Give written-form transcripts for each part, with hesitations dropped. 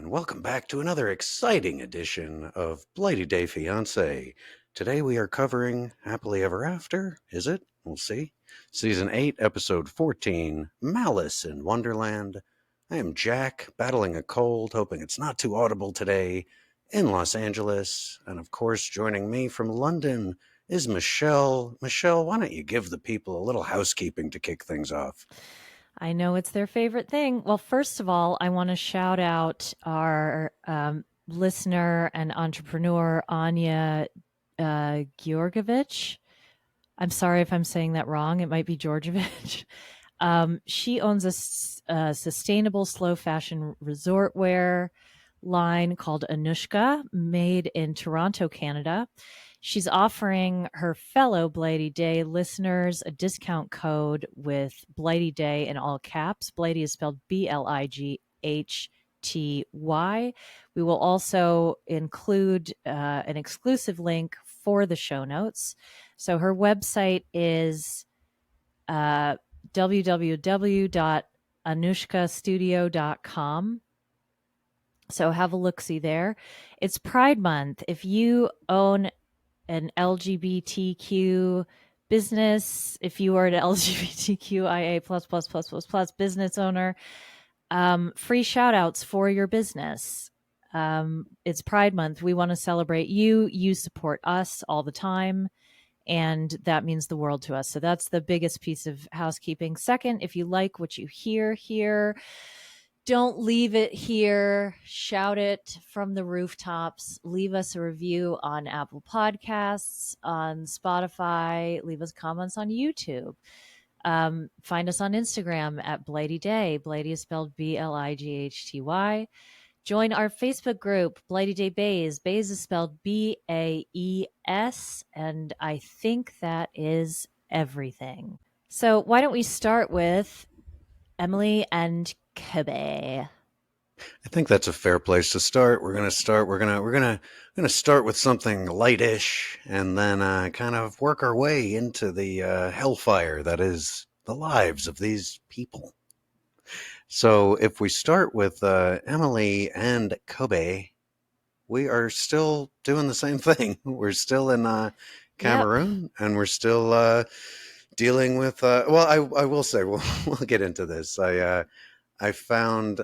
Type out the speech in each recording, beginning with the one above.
and welcome back to another exciting edition of Blighty Day Fiancé. Today we are covering Happily Ever After, is it? We'll see. Season 8, Episode 14, Malice in Wonderland. I am Jack, battling a cold, hoping it's not too audible today, in Los Angeles. And of course, joining me from London is Michelle. Michelle, why don't you give the people a little housekeeping to kick things off? I know it's their favorite thing. Well, first of all, I want to shout out our listener and entrepreneur, Anya Georgovich. I'm sorry if I'm saying that wrong. It might be Georgievich. She owns a sustainable slow fashion resort wear line called Anushka, made in Toronto, Canada. She's offering her fellow Blighty Day listeners a discount code with Blighty Day in all caps. Blighty is spelled Blighty. We will also include an exclusive link for the show notes. So her website is www.anushkastudio.com. So have a look-see there. It's Pride Month. If you own an LGBTQ business, if you are an LGBTQIA plus business owner, free shout outs for your business. It's Pride Month. We want to celebrate you. You support us all the time, and that means the world to us. So that's the biggest piece of housekeeping. Second, if you like what you hear here, don't leave it here. Shout it from the rooftops. Leave us a review on Apple Podcasts, on Spotify. Leave us comments on YouTube. Find us on Instagram at Blighty Day. Blighty is spelled Blighty. Join our Facebook group, Blighty Day Bays. Bays is spelled Baes. And I think that is everything. So why don't we start with Emily and Kobe? I think that's a fair place to start. We're gonna start. We're gonna start with something lightish, and then kind of work our way into the hellfire that is the lives of these people. So, if we start with Emily and Kobe, we are still doing the same thing. We're still in Yep. Cameroon, and we're still dealing with. Well, I will say we'll get into this. I found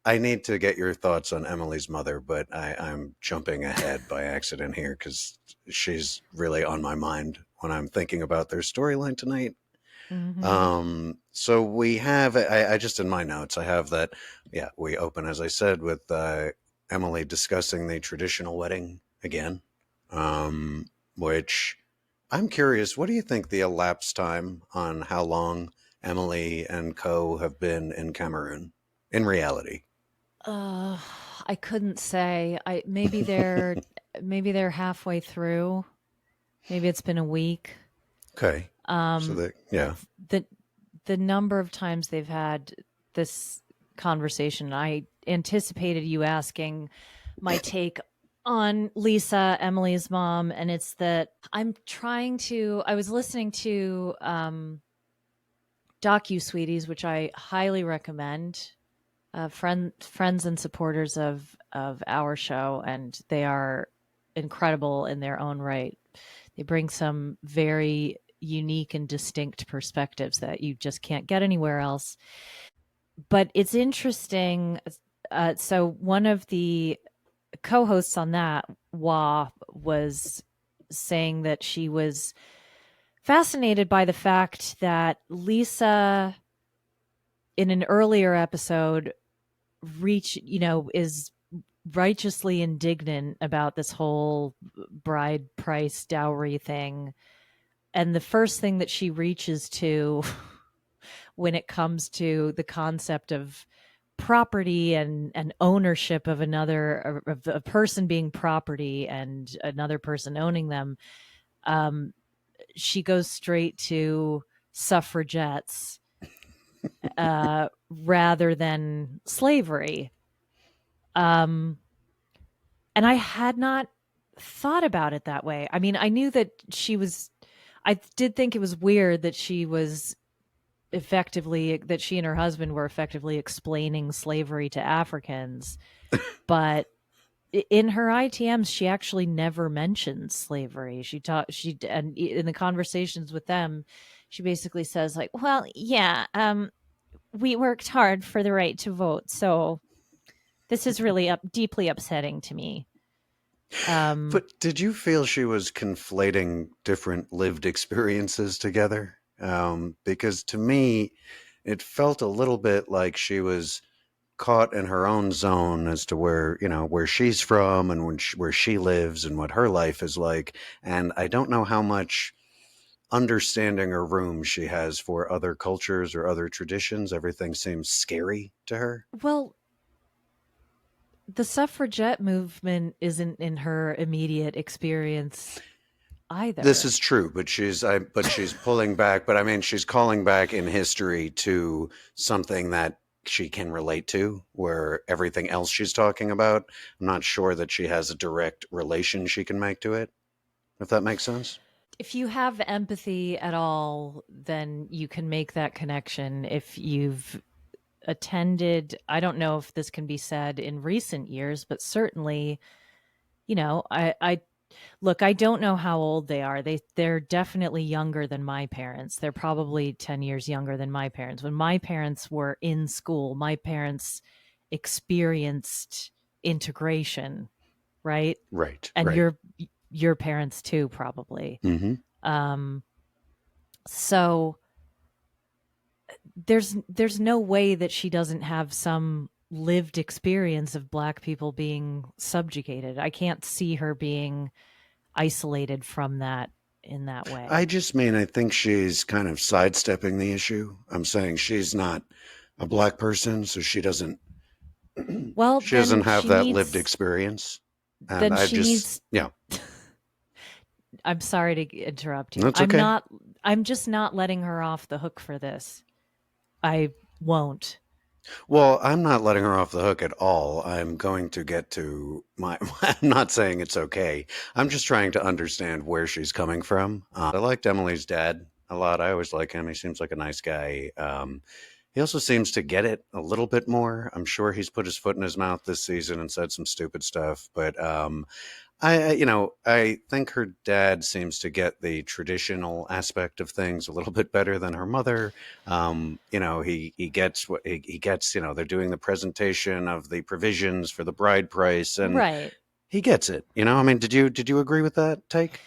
I need to get your thoughts on Emily's mother, but I'm jumping ahead by accident here because she's really on my mind when I'm thinking about their storyline tonight. Mm-hmm. So we have, I just in my notes, I have that, yeah, we open, as I said, with Emily discussing the traditional wedding again, which I'm curious, what do you think the elapsed time on how long Emily and Co have been in Cameroon in reality? Uh, I couldn't say. I maybe they're halfway through. Maybe it's been a week. Okay. So Um, that, yeah. the the number of times they've had this conversation, I anticipated you asking my take on Lisa, Emily's mom, and it's that I was listening to docu-sweeties, which I highly recommend. Friends and supporters of our show, and they are incredible in their own right. They bring some very unique and distinct perspectives that you just can't get anywhere else. But it's interesting. So one of the co-hosts on that, Wah, was saying that she was fascinated by the fact that Lisa, in an earlier episode, is righteously indignant about this whole bride price dowry thing. And the first thing that she reaches to when it comes to the concept of property and ownership of of a person being property and another person owning them, um, she goes straight to suffragettes rather than slavery. Um, and I had not thought about it that way. I mean, I knew that I did think it was weird that she was effectively that she and her husband were effectively explaining slavery to Africans, but in her ITMs she actually never mentions slavery. She taught she and in the conversations with them, she basically says like, "Well, yeah, we worked hard for the right to vote, so this is really deeply upsetting to me." Um, But did you feel she was conflating different lived experiences together? Because to me, it felt a little bit like she was caught in her own zone as to where, where she's from and where she lives and what her life is like. And I don't know how much understanding or room she has for other cultures or other traditions. Everything seems scary to her. well, the suffragette movement isn't in her immediate experience This either. is true, but she's pulling back. But I mean, she's calling back in history to something that she can relate to, where everything else she's talking about, I'm not sure that she has a direct relation she can make to it. If that makes sense. If you have empathy at all, then you can make that connection. If you've attended, I don't know if this can be said in recent years, but certainly, I look, I don't know how old they are. They're definitely younger than my parents. They're probably 10 years younger than my parents. When my parents were in school, my parents experienced integration, right? Right, And right. your parents too, probably. Hmm. Um, so there's no way that she doesn't have some lived experience of black people being subjugated. I can't see her being isolated from that in that I way. just mean I think she's kind of sidestepping the issue. I'm saying she's not a black person, so she doesn't Well, she doesn't then have she that lived needs experience. And then I she just, needs yeah, I'm sorry to interrupt you. that's okay. I'm just not letting her off the hook for this. I won't. Well, I'm not letting her off the hook at all. I'm going to get to my. I'm not saying it's okay. I'm just trying to understand where she's coming from. I liked Emily's dad a lot. I always like him. He seems like a nice guy. He also seems to get it a little bit more. I'm sure he's put his foot in his mouth this season and said some stupid stuff, but I think her dad seems to get the traditional aspect of things a little bit better than her mother. He gets what he gets. They're doing the presentation of the provisions for the bride price, and Right. he gets it. I mean, did you agree with that take?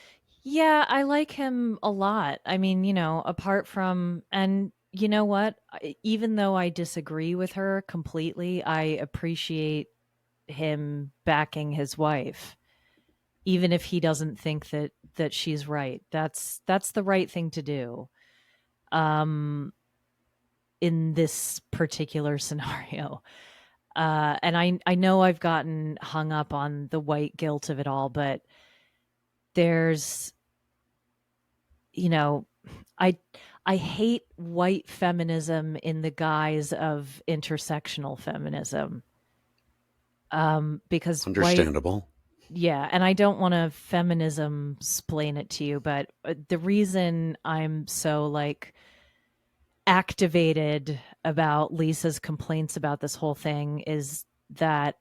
Yeah, I like him a lot. I mean, apart from, and you know what? Even though I disagree with her completely, I appreciate him backing his wife, even if he doesn't think that she's right. That's the right thing to do. Um, in this particular scenario. And I know I've gotten hung up on the white guilt of it all, but there's, you know, I I hate white feminism in the guise of intersectional feminism. Because white, Understandable. yeah, and I don't want to feminism explain it to you, but the reason I'm so like activated about Lisa's complaints about this whole thing is that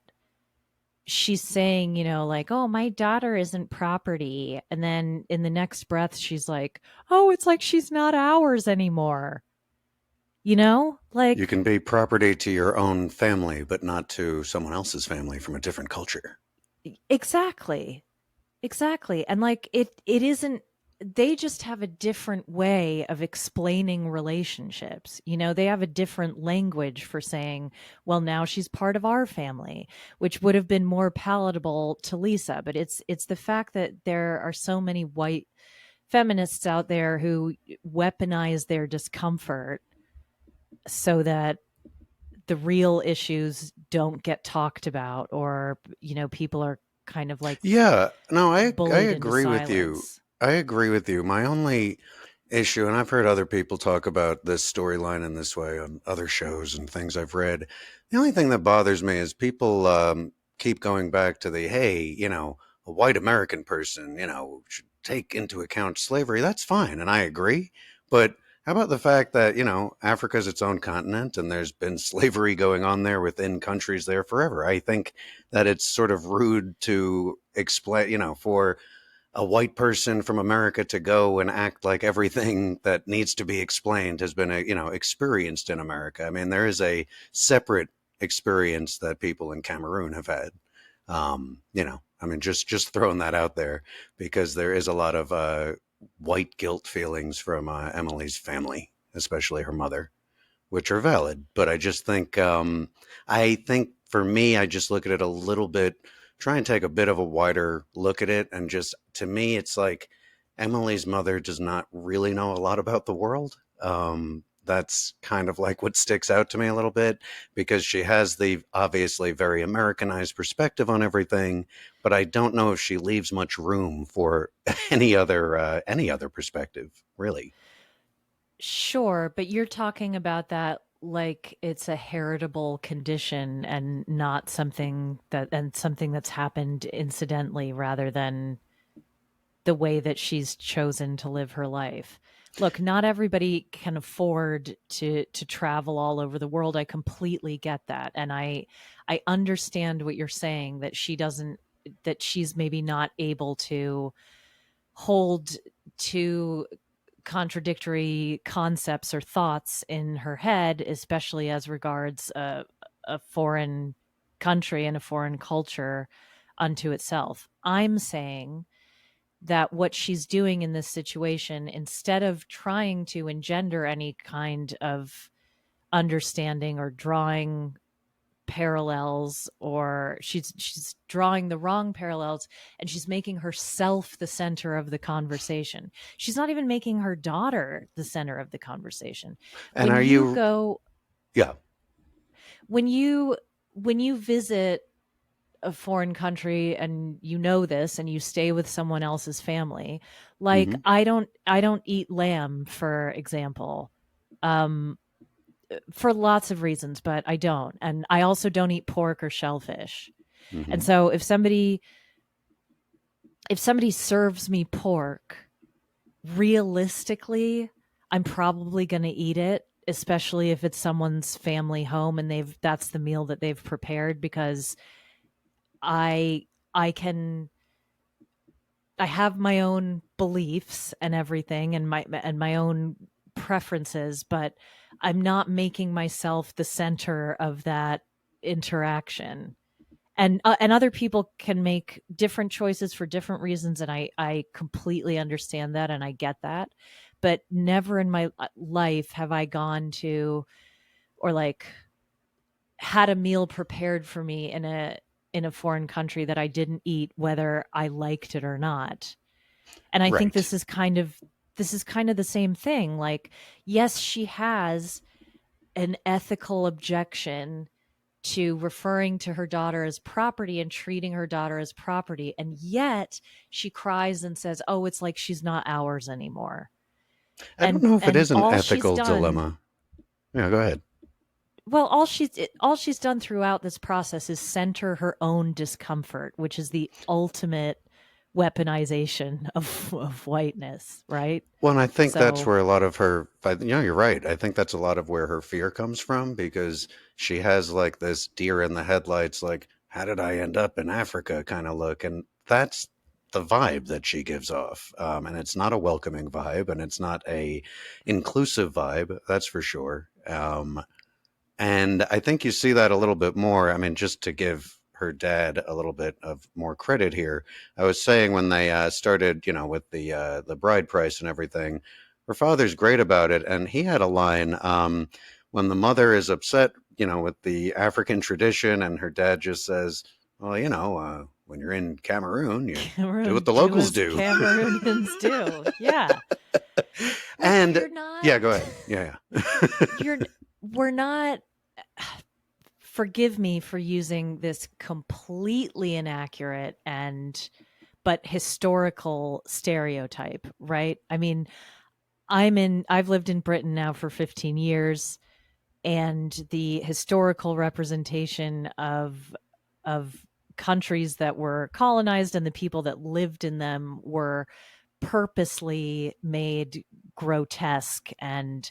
she's saying, like, oh, my daughter isn't property. And then in the next breath, she's like, oh, it's like she's not ours anymore. You Like, can be property to your own family, but not to someone else's family from a different culture. exactly. Exactly. And like, it isn't, they just have a different way of explaining relationships. They have a different language for saying, well, now she's part of our family, which would have been more palatable to Lisa. But it's the fact that there are so many white feminists out there who weaponize their discomfort so that the real issues don't get talked about, or people are kind of like Yeah, no, I bullied into agree with you. silence. I agree with you. My only issue, and I've heard other people talk about this storyline in this way on other shows and things I've read. The only thing that bothers me is people keep going back to the hey, a white American person, should take into account slavery. That's fine, and I agree. But How about the fact that, Africa's its own continent and there's been slavery going on there within countries there forever? I think that it's sort of rude to explain, for a white person from America to go and act like everything that needs to be explained has been, experienced in America. I mean, there is a separate experience that people in Cameroon have had. I mean, just throwing that out there because there is a lot of white guilt feelings from Emily's family, especially her mother, which are valid. But I think for me, I just look at it a little bit, try and take a bit of a wider look at it. And just to me, it's like Emily's mother does not really know a lot about the world. That's kind of like what sticks out to me a little bit because she has the obviously very Americanized perspective on everything, but I don't know if she leaves much room for any other perspective, really. Sure, but you're talking about that like it's a heritable condition and not something that's happened incidentally rather than the way that she's chosen to live her life. Look, not everybody can afford to travel all over the world. I completely get that. And I understand what you're saying that she's maybe not able to hold to contradictory concepts or thoughts in her head, especially as regards a foreign country and a foreign culture unto itself. I'm saying that what she's doing in this situation, instead of trying to engender any kind of understanding or drawing parallels, or she's drawing the wrong parallels, and she's making herself the center of the conversation. She's not even making her daughter the center of the conversation. And when are you you, go yeah. when you when you visit a foreign country and you know this and you stay with someone else's family, like Hmm. I don't eat lamb, for example, um for lots of reasons, but I don't. And I also don't eat pork or shellfish. And Hmm. so if somebody serves me pork, realistically, I'm probably going to eat it, especially if it's someone's family home and that's the meal that they've prepared, because I I can I have my own beliefs and everything, and my own preferences, but I'm not making myself the center of that interaction. And other people can make different choices for different reasons, and I completely understand that and I get that. But never in my life have I gone to, or like had a meal prepared for me in a foreign country that I didn't eat whether I liked it or not. And I think Right. this is kind of the same thing. Like, yes, she has an ethical objection to referring to her daughter as property and treating her daughter as property, and yet she cries and says, "Oh, it's like she's not ours anymore." I don't And know if it and is an all she's ethical done dilemma. Yeah, go ahead. well, all she's done throughout this process is center her own discomfort, which is the ultimate weaponization of whiteness, right? Well, and I think that's So where a lot of her, you're right. I think that's a lot of where her fear comes from because she has like this deer in the headlights, like, how did I end up in Africa kind of look. And that's the vibe that she gives off. And it's not a welcoming vibe and it's not a inclusive vibe, that's for sure. And I think you see that a little bit more. I mean, just to give her dad a little bit of more credit here, I was saying when they started, with the bride price and everything, her father's great about it, and he had a line when the mother is upset, with the African tradition, and her dad just says, "Well, when you're in Cameroon, you do what Cameroon, the do locals as do." Cameroonians do. Yeah. Look, And yeah, go ahead. Yeah, yeah. you're we're not forgive me for using this completely inaccurate and but historical stereotype, right? I mean, I've lived in Britain now for 15 years, and the historical representation of countries that were colonized and the people that lived in them were purposely made grotesque and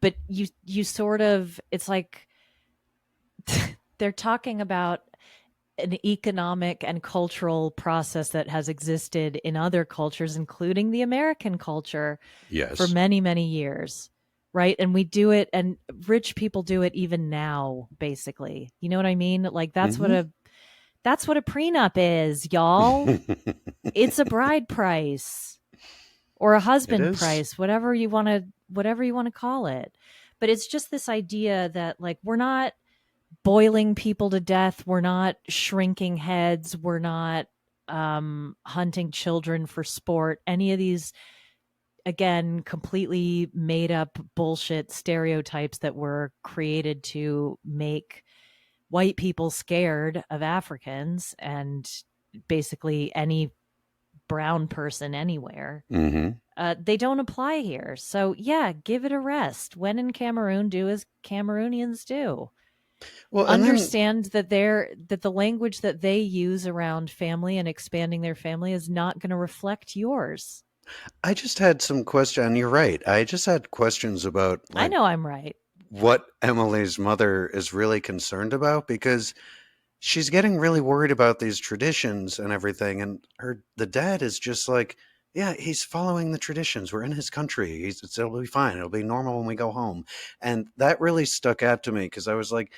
but you sort of, it's like they're talking about an economic and cultural process that has existed in other cultures, including the American culture, for Yes. many, many years. Right. And we do it, and rich people do it even now, basically. You know what I mean? Like Hmm. that's what a prenup is, y'all. It's a bride price or a It husband is. price, whatever you want to call it. But it's just this idea that, like, we're not boiling people to death, we're not shrinking heads, we're not hunting children for sport. Any of these, again, completely made up bullshit stereotypes that were created to make white people scared of Africans and basically any brown person anywhere. Hmm. They don't apply here. So yeah, give it a rest. When in Cameroon, do as Cameroonians do. Well, and then Understand that the language that they use around family and expanding their family is not going to reflect yours. I just had some question. You're right. I just had questions about I like know I'm right. what Emily's mother is really concerned about because she's getting really worried about these traditions and everything, and the dad is just like, yeah, he's following the traditions. We're in his country. It'll be fine. It'll be normal when we go home. And that really stuck out to me because I was like,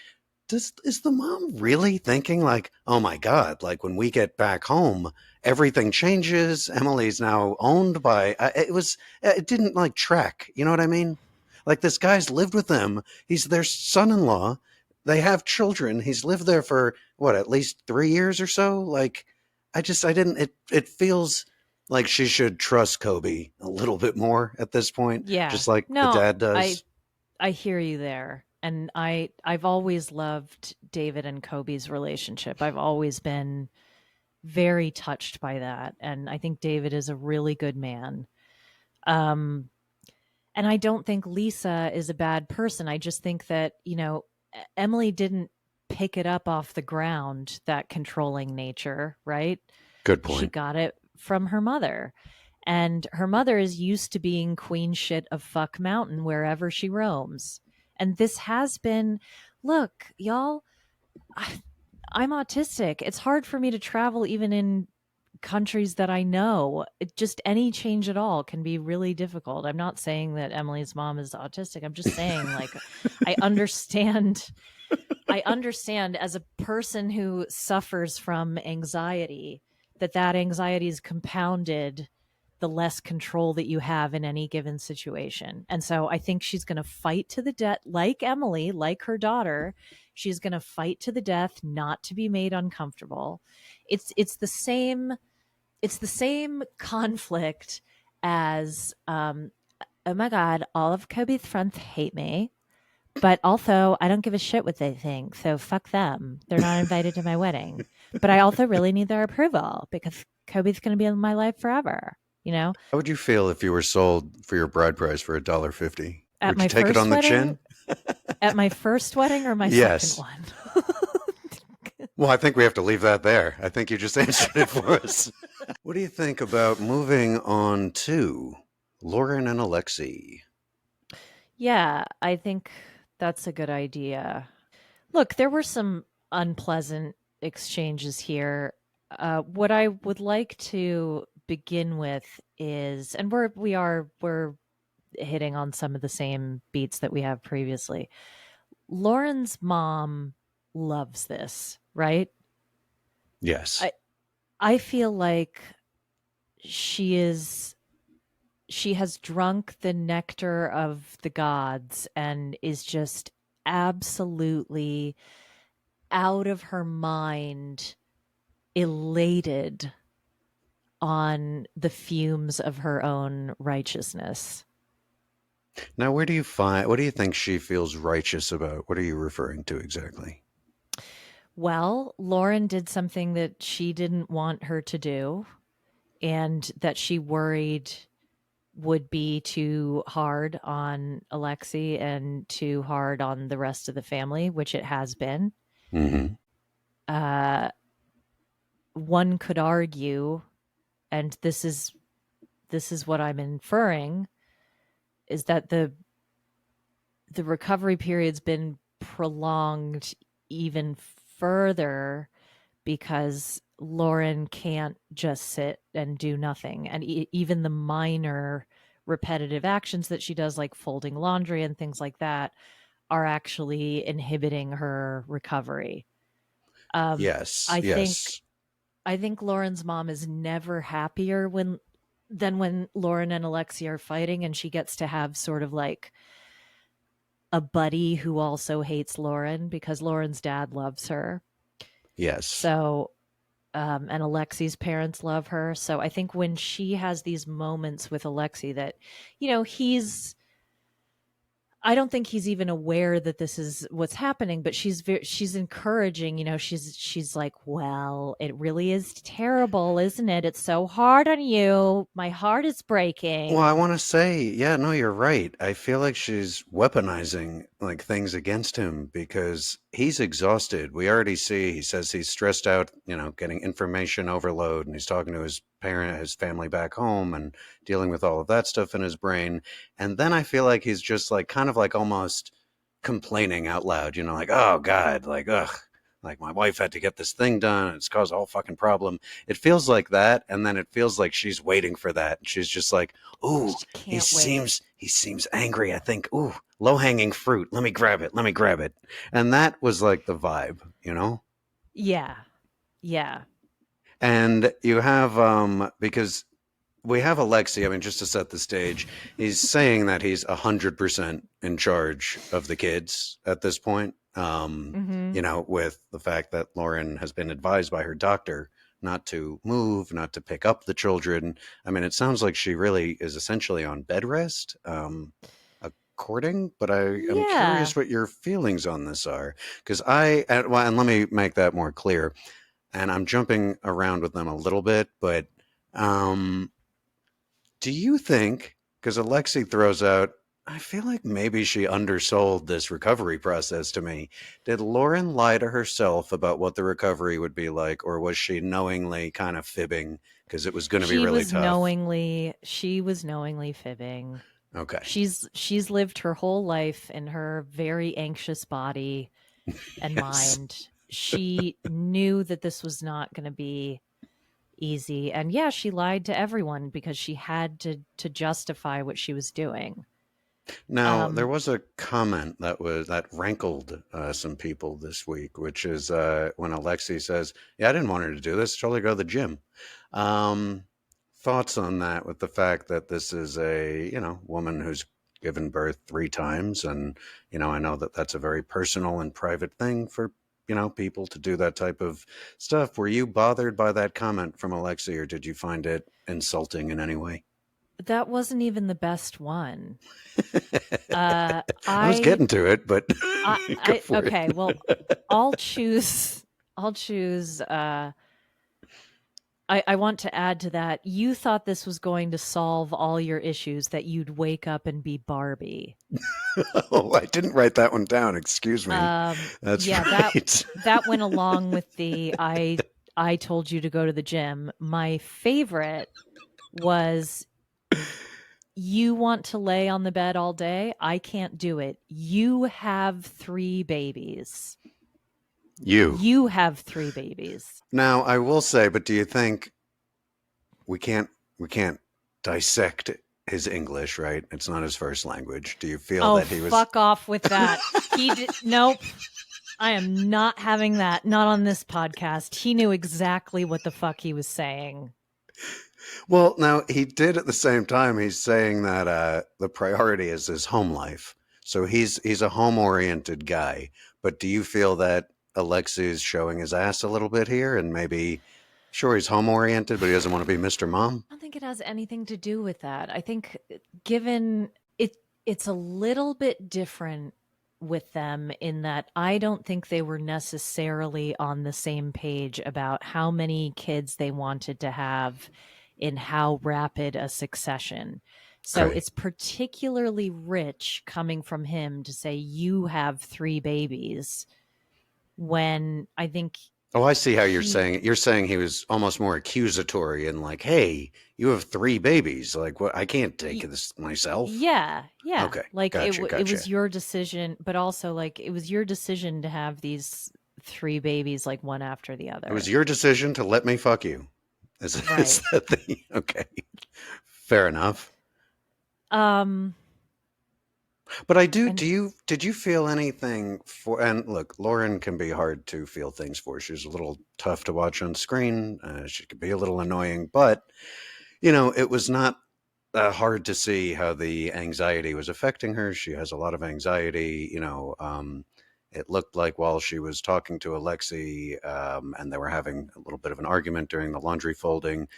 is the mom really thinking like, oh my god, like when we get back home, everything changes. Emily's now owned by. It didn't like track. You know what I mean? Like this guy's lived with them. He's their son-in-law. They have children. He's lived there for what, at least 3 years or so. Like, I didn't. It feels like she should trust Kobe a little bit more at this point, Yeah. just like the No, dad I does. I hear you there. And I've always loved David and Kobe's relationship. I've always been very touched by that, and I think David is a really good man. Um and I don't think Lisa is a bad person. I just think that, Emily didn't pick it up off the ground, that controlling nature, right? Good She point. got it from her mother. And her mother is used to being queen shit of fuck mountain wherever she roams. And this has been, look, y'all, I, I'm autistic. It's hard for me to travel even in countries that I know. Just any change at all can be really difficult. I'm not saying that Emily's mom is autistic. I'm just saying, like, I understand. I understand as a person who suffers from anxiety, that anxiety is compounded the less control that you have in any given situation. And so I think she's going to fight to the death, like Emily, like her daughter. She's going to fight to the death not to be made uncomfortable. It's the same conflict as oh my god, all of Kobe's friends hate me, but also I don't give a shit what they think, so fuck them. They're not invited to my wedding. But I also really need their approval because Kobe's going to be in my life forever, you know? How would you feel if you were sold for your bride price for $1.50? At Would you my take it on first the wedding, chin? at my first wedding or my second Yes. one? Well, I think we have to leave that there. I think you just answered it for us. What do you think about moving on to Lauren and Alexi? Yeah, I think that's a good idea. Look, there were some unpleasant exchanges here. What I would like to begin with is, and we're hitting on some of the same beats that we have previously. Lauren's mom loves this, right? Yes. I I feel like she is she has drunk the nectar of the gods and is just absolutely out of her mind, elated on the fumes of her own righteousness. Now, what do you think she feels righteous about? What are you referring to exactly? Well, Lauren did something that she didn't want her to do and that she worried would be too hard on Alexi and too hard on the rest of the family, which it has been. Hmm. Uh, One could argue, and this is what I'm inferring. is that the recovery period's been prolonged even further because Lauren can't just sit and do nothing. And even the minor repetitive actions that she does, like folding laundry and things like that, are actually inhibiting her recovery. Um, Yes, I think yes, I think Lauren's mom is never happier when Lauren and Alexi are fighting, and she gets to have sort of like a buddy who also hates Lauren because Lauren's dad loves her. yes. So, and Alexi's parents love her. So I think when she has these moments with Alexi that, I don't think he's even aware that this is what's happening, but she's encouraging, she's like, "Well, it really is terrible, isn't it? It's so hard on you. My heart is Well, I breaking." want to say, yeah, no, you're right. I feel like she's weaponizing like things against him because he's exhausted. We already see he says he's stressed out, getting information overload, and he's talking to his family back home and dealing with all of that stuff in his brain. And then I feel like he's just like kind of like almost complaining out loud, like, "Oh God, like ugh, like my wife had to get this thing done, and it's caused a whole fucking problem." It feels like that, and then it feels like she's waiting for that, and she's just like, "Ooh, She he can't wait. seems he seems angry. I think, ooh, low hanging fruit. Let me grab it. Let me grab it." And that was like the vibe. Yeah. Yeah. And you have because we have Alexi. I mean, just to set the stage, he's saying that he's 100% in charge of the kids at this point. Mhm. With the fact that Lauren has been advised by her doctor not to move, not to pick up the children. I mean, it sounds like she really is essentially on bed rest, according. But I am Yeah. curious what your feelings on this are, because and let me make that more clear. And I'm jumping around with them a little bit, but um, do you think, because Alexi throws out, I feel like maybe she undersold this recovery process to me. Did Lauren lie to herself about what the recovery would be like, or was she knowingly kind of fibbing because it was going to be really tough? She was knowingly fibbing. Okay. She's lived her whole life in her very anxious body and Yes. mind. She knew that this was not going to be easy, and yeah, she lied to everyone because she had to justify what she was doing. Now, there Um was a comment that rankled some people this week, which is when Alexi says, "Yeah, I didn't want her to do this. Told her to go to the gym." Um, Thoughts on that? With the fact that this is a woman who's given birth 3 times, and I know that that's a very personal and private thing for people to do that type of stuff. Were you bothered by that comment from Alexi, or did you find it insulting in any way? that wasn't even the best one. Uh I was I getting to it, but go I for it. okay, well, I'll choose I'll choose I want to add to that. You thought this was going to solve all your issues, that you'd wake up and be Barbie. Oh, I didn't write that one down. Excuse me. That's Yeah, that right. that went along with the I told you to go to the gym. My favorite was, you want to lay on the bed all day? I can't do it. You have 3 babies. You. You have 3 babies. Now, I will say, but do you think we can't we can't dissect his English, right? It's not his first language. Do you feel Oh, that he was fuck off with that. Nope. I am not having that. Not on this podcast. He knew exactly what the fuck he was saying. Well, now he did at the same time. He's saying that the priority is his home life. So he's a home-oriented guy. But do you feel that Alexi's showing his ass a little bit here and maybe sure he's home-oriented, but he doesn't want to be Mr. Mom? I don't think it has anything to do with that. I think, given it, it's a little bit different with them in that I don't think they were necessarily on the same page about how many kids they wanted to have in how rapid a succession. So Okay. it's particularly rich coming from him to say, you have 3 babies, when I think Oh, I see how you're he saying it. You're saying he was almost more accusatory and like, "Hey, you have three babies. Like, what? I can't take y- this myself." yeah, Okay, like gotcha, it gotcha. was your decision, but also like it was your decision to have these three babies like one after the It was other. your decision to let me fuck you. Is Right. that the okay? Fair enough. Um But I do. and Did you feel anything for? And look, Lauren can be hard to feel things for. She's a little tough to watch on screen. She could be a little annoying, but it was not hard to see how the anxiety was affecting her. She has a lot of anxiety. It looked like while she was talking to Alexi, and they were having a little bit of an argument during the laundry folding,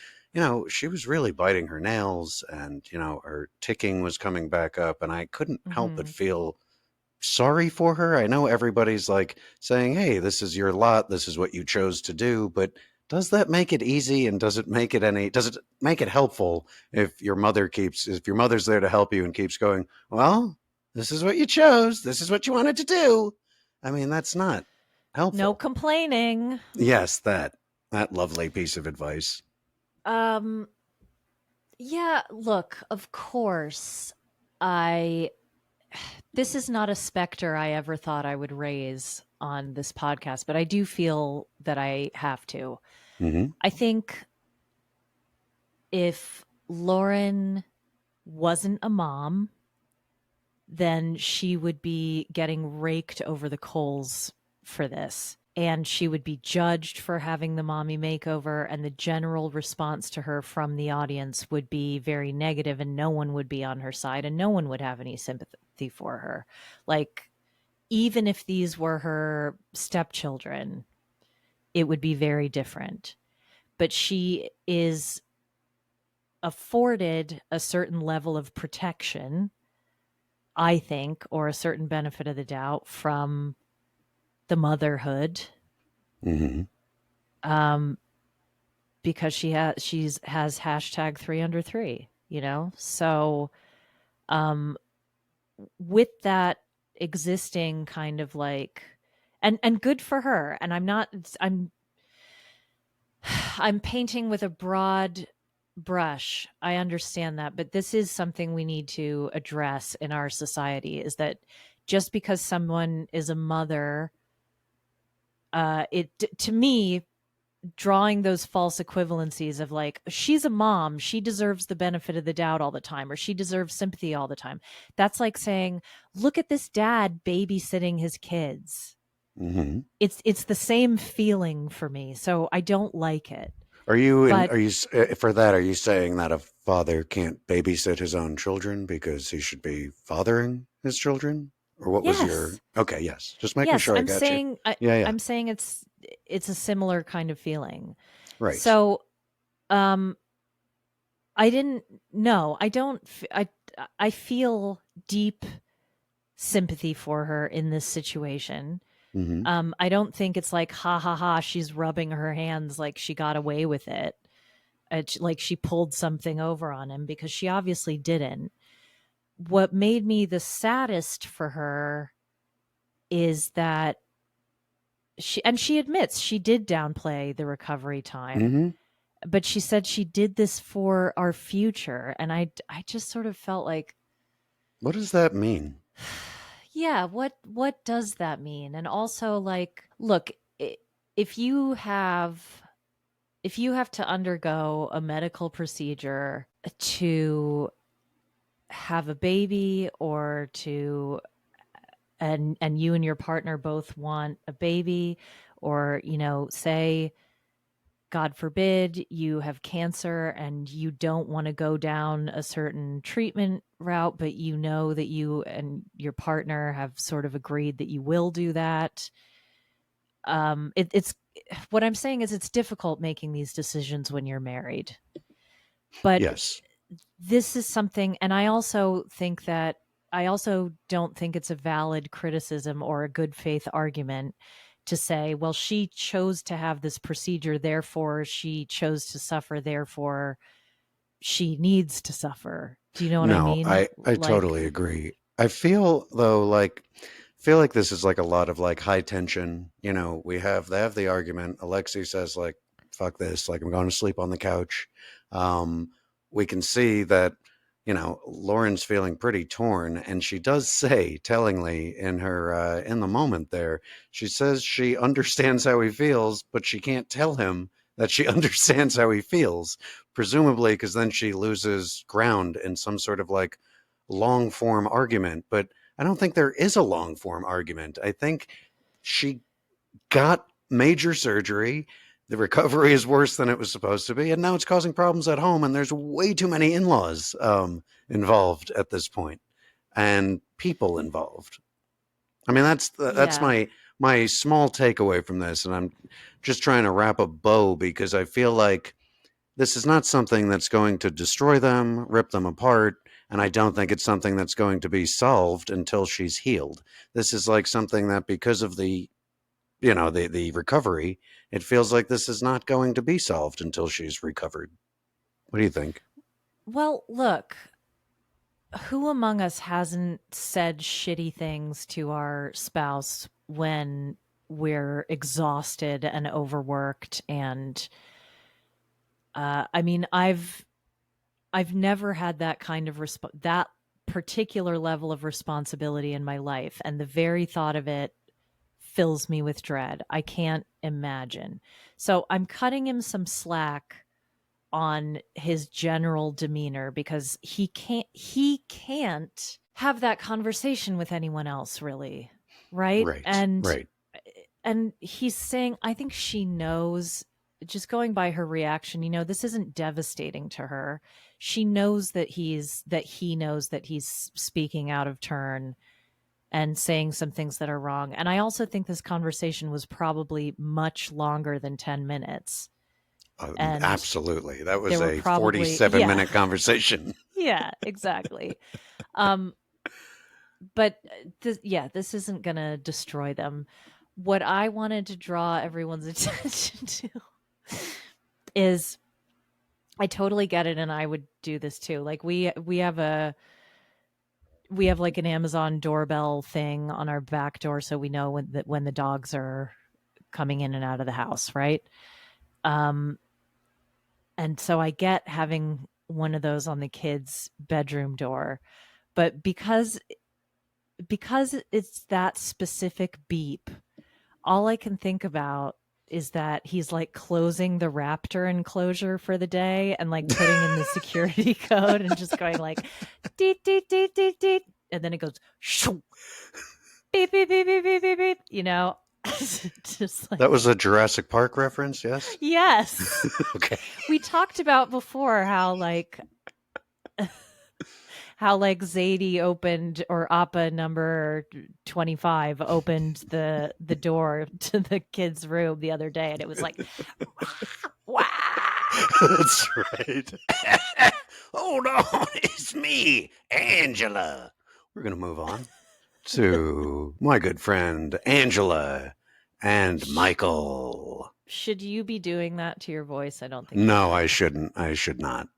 she was really biting her nails, and her ticking was coming back up, and I couldn't help but mhm. feel sorry for her. I know everybody's like saying, "Hey, this is your lot. This is what you chose to do." But does that make it easy? And does it make it helpful if your mother's there to help you and keeps going, "Well, this is what you chose. This is what you wanted to do." I mean, that's not No helpful. complaining. Yes, that lovely piece of advice. Um yeah, look, of course I this is not a specter I ever thought I would raise on this podcast, but I do feel that I have to. Hmm. I think if Lauren wasn't a mom, then she would be getting raked over the coals for this. And she would be judged for having the mommy makeover, and the general response to her from the audience would be very negative, and no one would be on her side, and no one would have any sympathy for her. Like, even if these were her stepchildren, it would be very different. But she is afforded a certain level of protection, I think, or a certain benefit of the doubt from the motherhood, Hmm. um, because has hashtag 3 under 3, you know? So um, with that existing kind of like, and good for her. And I'm painting with a broad brush. I understand that, but this is something we need to address in our society, is that just because someone is a mother, it to me, drawing those false equivalencies of like, she's a mom, she deserves the benefit of the doubt all the time, or she deserves sympathy all the time. That's like saying, look at this dad babysitting his kids. Hmm. It's the same feeling for me, so I don't like it. Are But you for that? Are you saying that a father can't babysit his own children because he should be fathering his children? Or what was yes, your? Okay, yes, just making yes, sure I got you. Yeah, yeah, I'm saying it's a similar kind of feeling. right. So um I didn't know. I don't I feel deep sympathy for her in this situation. Hmm. I don't think it's like, ha ha ha, she's rubbing her hands like she got away with it. Like she pulled something over on him, because she obviously didn't. What made me the saddest for her is that she admits she did downplay the recovery time, Hmm. but she said she did this for our future. And I just sort of felt like, What does that mean? yeah, what does that mean? And also, like, look, if you have to undergo a medical procedure to have a baby, or to and you and your partner both want a baby, or say, God forbid, you have cancer and you don't want to go down a certain treatment route, but you know that you and your partner have sort of agreed that you will do that. It's what I'm saying is, it's difficult making these decisions when you're married. But Yes. this is something, and I also don't think it's a valid criticism or a good faith argument to say, well, she chose to have this procedure, therefore she chose to suffer, therefore she needs to suffer. Do you know what I No, mean? I totally Like, agree. I feel though like feel like this is like a lot of like high tension. They have the argument. Alexei says like, "Fuck this!" Like I'm going to sleep on the couch. Um, we can see that Lauren's feeling pretty torn, and she does say tellingly in her in the moment there, she says she understands how he feels, but she can't tell him that she understands how he feels, presumably because then she loses ground in some sort of like long form argument. But I don't think there is a long form argument. I think she got major surgery. The recovery is worse than it was supposed to be, and now it's causing problems at home. And there's way too many in-laws involved at this point, and people involved. I mean, that's Yeah. my small takeaway from this, and I'm just trying to wrap a bow because I feel like this is not something that's going to destroy them, rip them apart, and I don't think it's something that's going to be solved until she's healed. This is like something that because of the recovery, it feels like this is not going to be solved until she's recovered. What do you think? Well, look, who among us hasn't said shitty things to our spouse when we're exhausted and overworked? And I mean, I've never had that kind of that particular level of responsibility in my life, and the very thought of it fills me with dread. I can't imagine. So I'm cutting him some slack on his general demeanor because he can't have that conversation with anyone else, really, right? Right, and right. and he's saying, I think she knows, just going by her reaction, this isn't devastating to her. She knows that he knows that he's speaking out of turn and saying some things that are wrong. And I also think this conversation was probably much longer than 10 minutes. And Absolutely. That was there were a probably, 47-minute yeah, conversation. yeah, exactly. Um, but this isn't going to destroy them. What I wanted to draw everyone's attention to is, I totally get it, and I would do this too. Like we have like an Amazon doorbell thing on our back door, so we know when the dogs are coming in and out of the house, right? Um, and so I get having one of those on the kids' bedroom door, but because it's that specific beep, all I can think about is that he's like closing the raptor enclosure for the day and like putting in the security code and just going like deet deet deet deet deet, and then it goes shoo, beep beep beep beep beep beep beep, just That like, was a Jurassic Park reference, yes? yes. Okay. We talked about before how like Zadie opened, or Appa number 25 opened the door to the kids' room the other day, and it was like, wow. That's right. Hold on, it's me, Angela. We're going to move on to my good friend, Angela and Michael. Should you be doing that to your voice? I don't think you No, I should. shouldn't. I should not.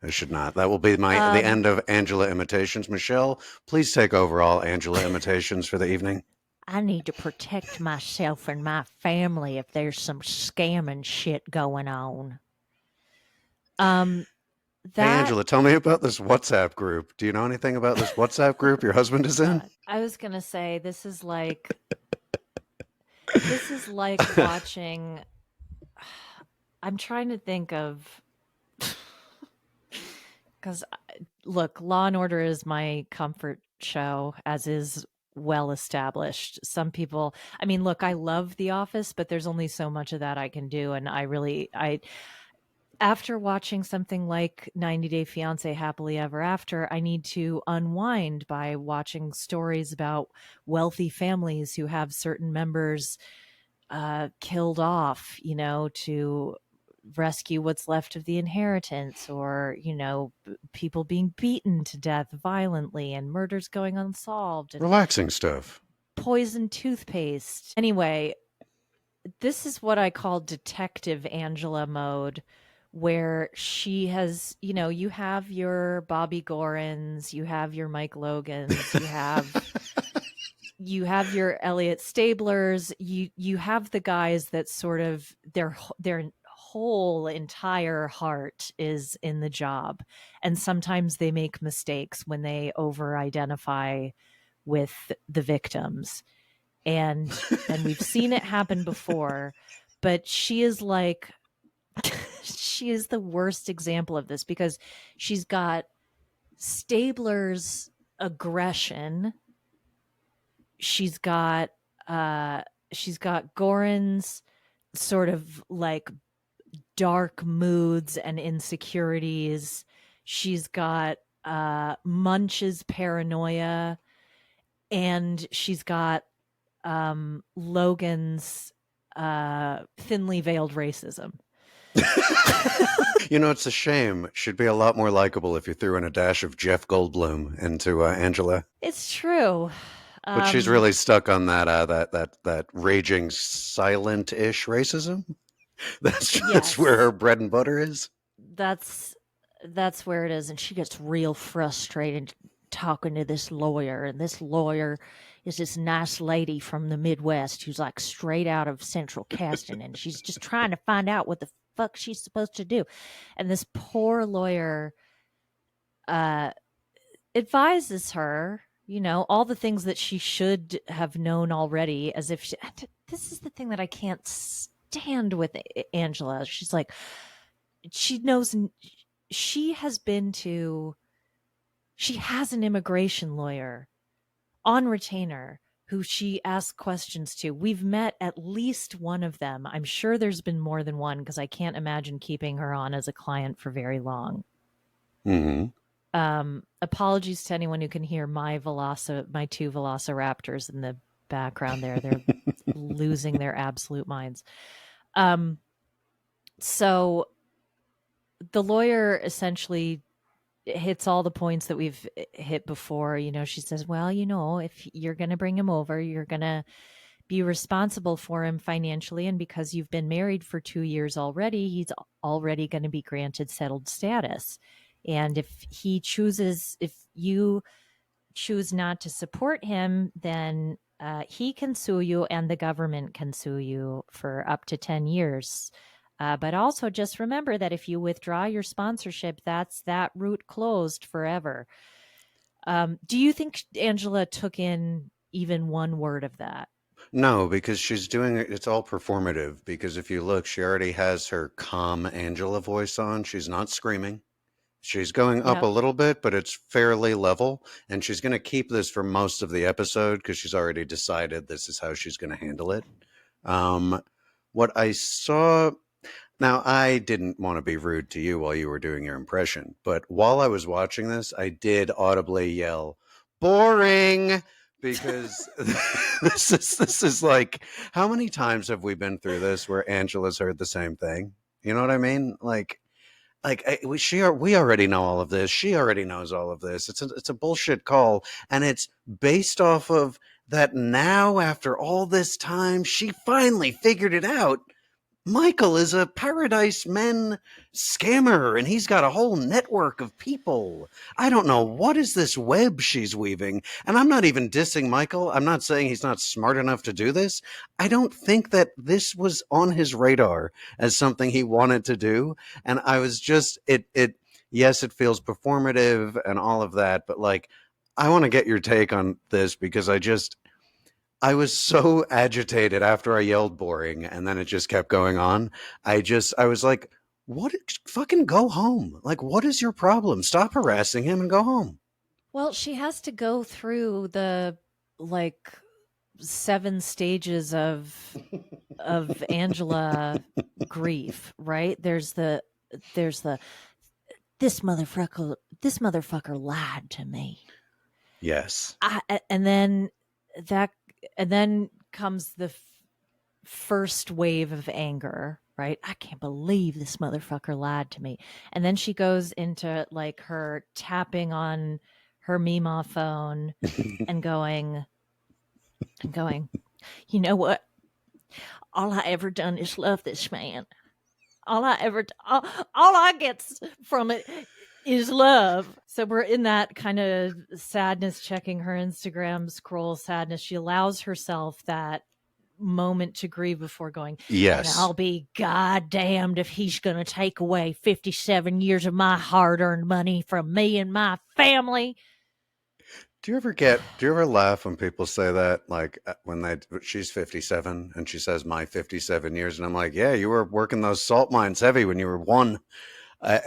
I should not. That will be the Um, end of Angela imitations. Michelle, please take over all Angela imitations for the evening. I need to protect myself and my family if there's some scamming shit going on. Um, Hey, that Angela, tell me about this WhatsApp group. Do you know anything about this WhatsApp group your husband is in? God, I was gonna say this is like watching. I'm trying to think of, because look, Law and Order is my comfort show, as is well established. Some people, I mean, look, I love The Office, but there's only so much of that I can do, and I after watching something like 90 Day Fiancé Happily Ever After, I need to unwind by watching stories about wealthy families who have certain members killed off, to rescue what's left of the inheritance, or, people being beaten to death violently and murders going unsolved and Relaxing stuff. poisoned toothpaste. Anyway, this is what I call Detective Angela mode, where she has, you have your Bobby Gorans, you have your Mike Logans, you have you have your Elliot Stablers, you have the guys that sort of their whole entire heart is in the job, and sometimes they make mistakes when they over identify with the victims, and we've seen it happen before, but she is like she is the worst example of this because she's got Stabler's aggression. She's got uh she's got Goran's sort of like dark moods and insecurities. She's got Munch's paranoia, and she's got Logan's thinly veiled racism. It's a shame. She'd be a lot more likable if you threw in a dash of Jeff Goldblum into Angela. It's true. But she's Um, really stuck on that raging silent-ish racism. That's where her yes, bread and butter is. that's that's where it is, and she gets real frustrated talking to this lawyer, and this lawyer is this nice lady from the Midwest who's like straight out of central casting, and she's just trying to find out what the fuck she's supposed to do. And this poor lawyer uh advises her, all the things that she should have known already, as if this is the thing that I can't stand with Angela. She's like, she knows, she has been to, she has an immigration lawyer on retainer who she asks questions to. We've met at least one of them. I'm sure there's been more than one because I can't imagine keeping her on as a client for very long. Mm-hmm. Apologies to anyone who can hear my two velociraptors in the background there. They're losing their absolute minds. So the lawyer essentially hits all the points that we've hit before. She says, well, if you're going to bring him over, you're going to be responsible for him financially. And because you've been married for 2 years already, he's already going to be granted settled status. And if you choose not to support him, then he can sue you and the government can sue you for up to 10 years. But also just remember that if you withdraw your sponsorship, that's that route closed forever. Do you think Angela took in even one word of that? No, because she's doing it, it's all performative. Because if you look, she already has her calm Angela voice on. She's not screaming. She's going up a Yep. little bit, but it's fairly level. And she's going to keep this for most of the episode because she's already decided this is how she's going to handle it. Um, what I saw now, I didn't want to be rude to you while you were doing your impression, but while I was watching this, I did audibly yell, boring, because this is like, how many times have we been through this where Angela's heard the same thing? You know what I mean? We already know all of this. She already knows all of this. It's a bullshit call, and it's based off of that. Now, after all this time, she finally figured it out. Michael is a Paradise Men scammer, and he's got a whole network of people. I don't know what is this web she's weaving, and I'm not even dissing Michael. I'm not saying he's not smart enough to do this. I don't think that this was on his radar as something he wanted to do, and I was just it. Yes, it feels performative and all of that, but like, I want to get your take on this because I was so agitated after I yelled boring and then it just kept going on. I was like, what? Fucking go home. Like, what is your problem? Stop harassing him and go home. Well, she has to go through the like 7 stages of Angela grief, right? There's the this motherfucker lied to me. Yes. And then that and then comes the first wave of anger, right? I can't believe this motherfucker lied to me. And then she goes into like her tapping on her Mima phone and going, you know what? All I ever done is love this man. All I get from it is love. So we're in that kind of sadness, checking her Instagram scroll sadness. She allows herself that moment to grieve before going, and Yes. I'll be goddamned if he's going to take away 57 years of my hard earned money from me and my family. Do you ever laugh when people say that? Like she's 57 and she says my 57 years. And I'm like, yeah, you were working those salt mines heavy when you were one.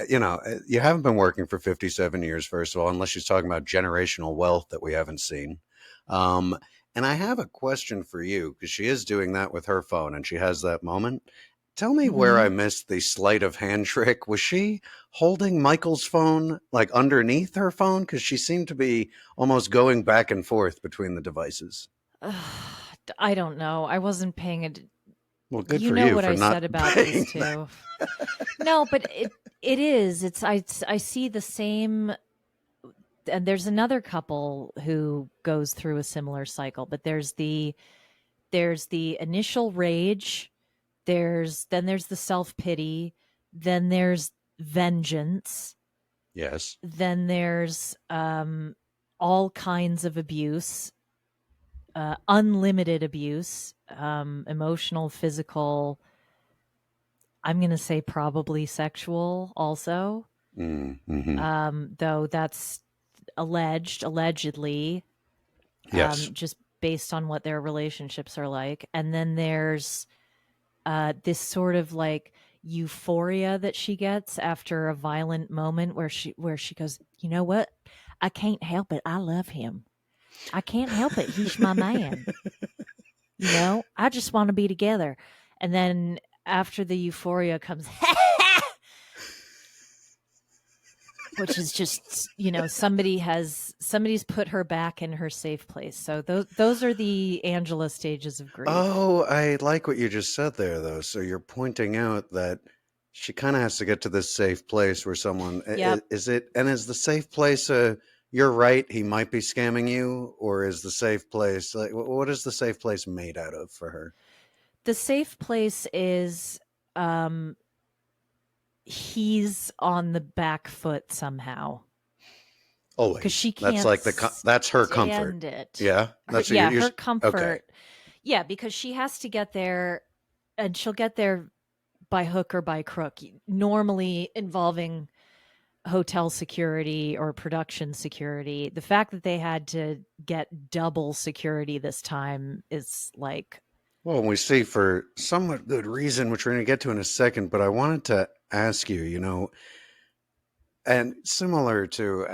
You haven't been working for 57 years, first of all, unless she's talking about generational wealth that we haven't seen. Um, and I have a question for you because she is doing that with her phone and she has that moment. Tell me where I Mm-hmm. missed the sleight of hand trick. Was she holding Michael's phone like underneath her phone? Because she seemed to be almost going back and forth between the devices. I don't know. I wasn't paying it. Well, good You for know you what for I not said about this paying that. too. No, but it is. It's I see the same, and there's another couple who goes through a similar cycle, but there's the initial rage, there's the self-pity, then there's vengeance, Yes. then there's all kinds of abuse, unlimited abuse, emotional, physical, I'm going to say probably sexual also. Mm-hmm. Though that's allegedly, Yes. just based on what their relationships are like. And then there's this sort of like euphoria that she gets after a violent moment where she goes, you know what? I can't help it. I love him. I can't help it. He's my man. I just want to be together. And then after the euphoria comes, which is just, somebody's put her back in her safe place. So those are the Angela stages of grief. Oh, I like what you just said there, though. So you're pointing out that she kind of has to get to this safe place where Yep. is it, and is the safe place you're right, he might be scamming you, or is the safe place like what is the safe place made out of for her? The safe place is um he's on the back foot somehow because Always. she That's can't like that's her comfort. stand it. Yeah, that's what Her okay. comfort. Yeah, because she has to get there, and she'll get there by hook or by crook, normally involving hotel security or production security. The fact that they had to get double security this time is like, Well, we see for somewhat good reason, which we're going to get to in a second. But I wanted to ask you, and similar to,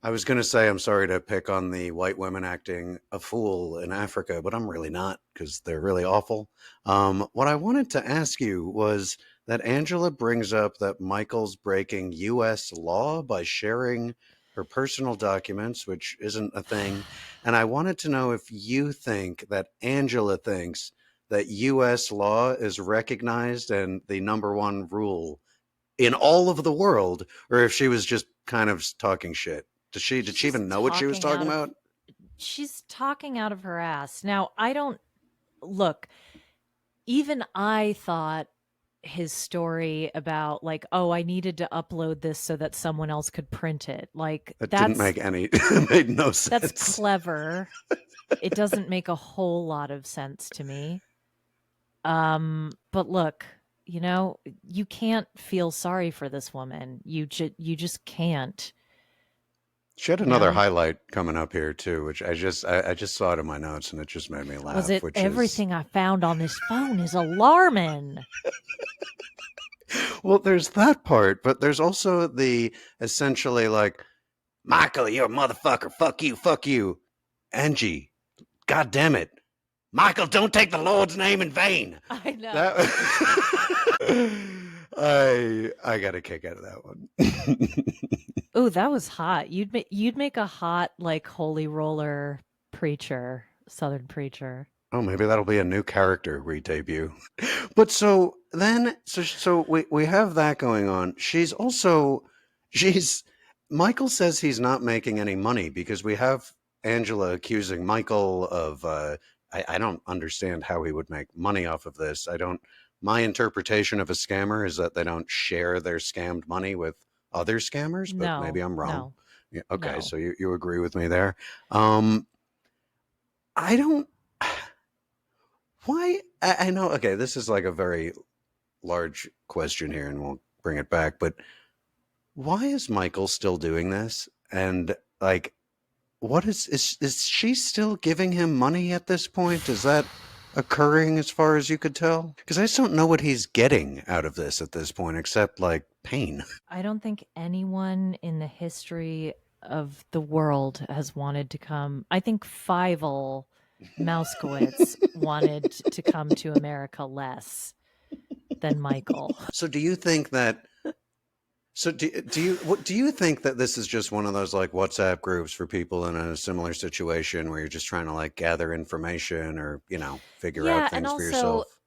I was going to say I'm sorry to pick on the white women acting a fool in Africa, but I'm really not because they're really awful. What I wanted to ask you was that Angela brings up that Michael's breaking U.S. law by sharing her personal documents, which isn't a thing. And I wanted to know if you think that Angela thinks that U.S. law is recognized and the number one rule in all of the world, or if she was just kind of talking shit. Did she she's even know what she was talking talking out of about? she's talking out of her ass. Now, I don't look, even I thought his story about like, oh, I needed to upload this so that someone else could print it. Like That didn't that's make any it made no that's sense. clever. It doesn't make a whole lot of sense to me. But look, you can't feel sorry for this woman. You just can't, She had you another know? highlight coming up here too, which I just saw it in my notes and it just made me Was laugh, it which is everything I found on this phone is alarming? well, there's that part, but there's also the essentially like, Michael, you're a motherfucker, fuck you. Angie, god damn it. Michael, don't take the Lord's name in vain. I That know. I got a kick out of that one. Oh, that was hot. You'd make a hot like holy roller preacher, southern preacher. Oh, maybe that'll be a new character we debut. But so we have that going on. She's Michael says he's not making any money because we have Angela accusing Michael of I don't understand how he would make money off of this. I don't My interpretation of a scammer is that they don't share their scammed money with other scammers, but maybe No, I'm wrong. no, Yeah, okay, no. so you agree with me there. Um, I don't. Why? I know. Okay, this is like a very large question here, and we'll bring it back. But why is Michael still doing this? And like, what is she still giving him money at this point? Is that occurring as far as you could tell? Because I just don't know what he's getting out of this at this point, except like pain. I don't think anyone in the history of the world has wanted to come. I think Fievel Mouskowitz wanted to come to America less than Michael. So do you think that? So do you think that this is just one of those like WhatsApp groups for people in a similar situation where you're just trying to like gather information or figure out Yeah, things for yourself?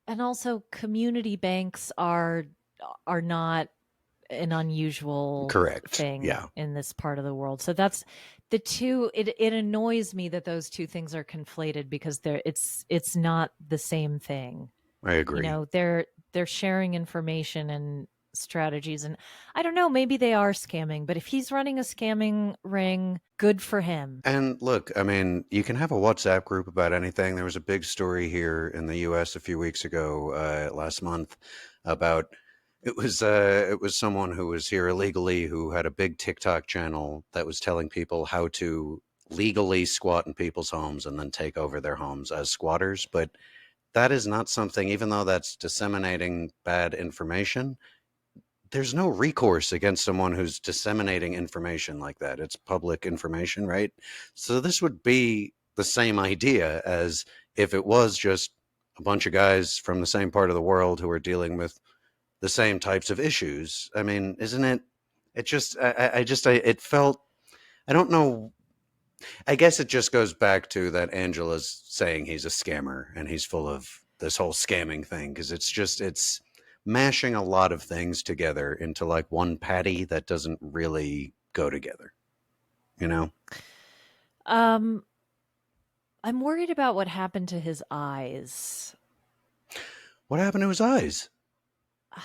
and also community banks are not an unusual Correct. thing Yeah, in this part of the world. So that's the two. It annoys me that those two things are conflated because it's not the same thing. I You agree. know, they're sharing information and strategies, and I don't know, maybe they are scamming, but if he's running a scamming ring, good for him. And look, I mean, you can have a WhatsApp group about anything. There was a big story here in the U.S. a few weeks ago, last month, about it was someone who was here illegally who had a big TikTok channel that was telling people how to legally squat in people's homes and then take over their homes as squatters. But that is not something, even though that's disseminating bad information, there's no recourse against someone who's disseminating information like that. It's public information, right? So this would be the same idea as if it was just a bunch of guys from the same part of the world who are dealing with the same types of issues. I mean, isn't it? It just, it felt, I don't know. I guess it just goes back to that Angela's saying he's a scammer and he's full of this whole scamming thing because it's mashing a lot of things together into like one patty that doesn't really go together, you know? Um, I'm worried about what happened to his eyes. What happened to his eyes? I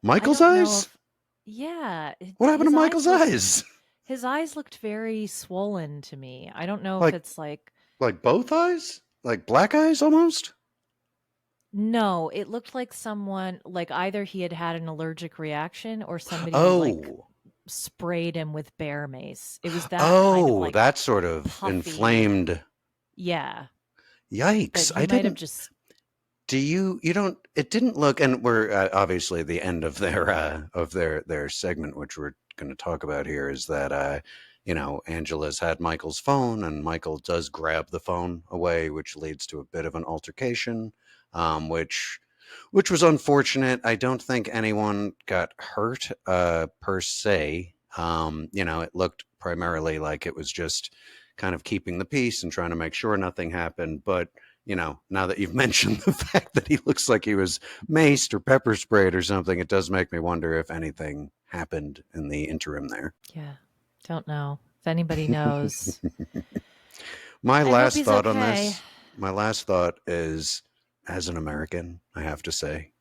Michael's don't know eyes? if, yeah, What happened to Michael's eyes? his eyes looked very swollen to me. I don't know if Like it's like, like both eyes? Like black eyes almost? no, it looked like someone, like either he had had an allergic reaction or somebody like Oh. sprayed him with bear mace. It was that kind of Oh, like that sort of puffy. inflamed. Yeah, Yikes. that he I might have didn't. just. Do you don't it didn't look, and we're obviously the end of their segment, which we're going to talk about here, is that Angela's had Michael's phone and Michael does grab the phone away, which leads to a bit of an altercation, which was unfortunate. I don't think anyone got hurt per se. It looked primarily like it was just kind of keeping the peace and trying to make sure nothing happened, but now that you've mentioned the fact that he looks like he was maced or pepper sprayed or something, it does make me wonder if anything happened in the interim there. Yeah, don't know if anybody knows. My I hope last he's thought on okay. this, my last thought is, as an American, I have to say,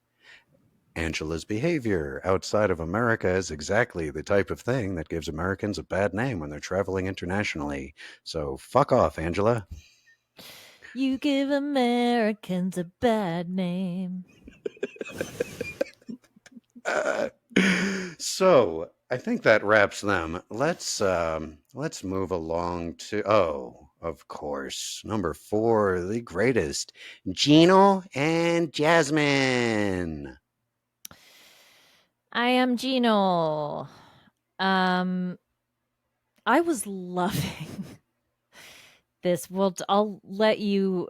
Angela's behavior outside of America is exactly the type of thing that gives Americans a bad name when they're traveling internationally. So fuck off, Angela. You give Americans a bad name. Uh, so I think that wraps them. Let's move along to, of course, number 4, the greatest, Gino and Jasmine. I am Gino. Um, I was loving this. Well, I'll let you.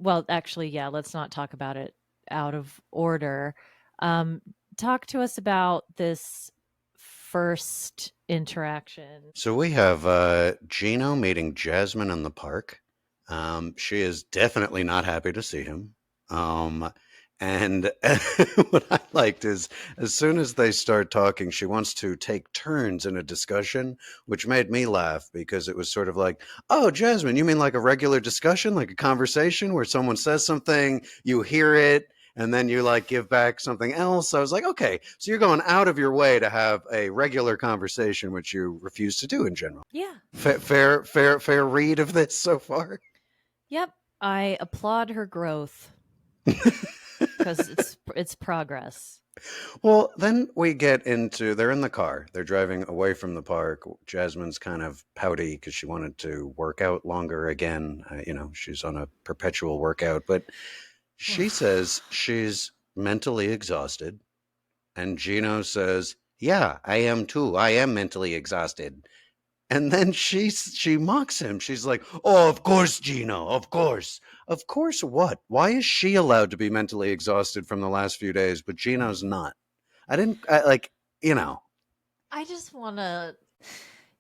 Well, actually, yeah. Let's not talk about it out of order. Um, talk to us about this first interaction. So we have Gino meeting Jasmine in the park. She is definitely not happy to see him. Um, and what I liked is as soon as they start talking, she wants to take turns in a discussion, which made me laugh because it was sort of like, oh, Jasmine, you mean like a regular discussion, like a conversation where someone says something, you hear it, and then you like give back something else. I was like, okay, so you're going out of your way to have a regular conversation, which you refuse to do in general. Yeah. Fair read of this so far. Yep. I applaud her growth because it's progress. Well, then we get into they're in the car. They're driving away from the park. Jasmine's kind of pouty because she wanted to work out longer again. She's on a perpetual workout, but she says she's mentally exhausted. And Gino says, "Yeah, I am too. I am mentally exhausted." And then she mocks him. She's like, "Oh, of course, Gino. Of course. Of course what? Why is she allowed to be mentally exhausted from the last few days, but Gino's not?" Like, you know. I just want to,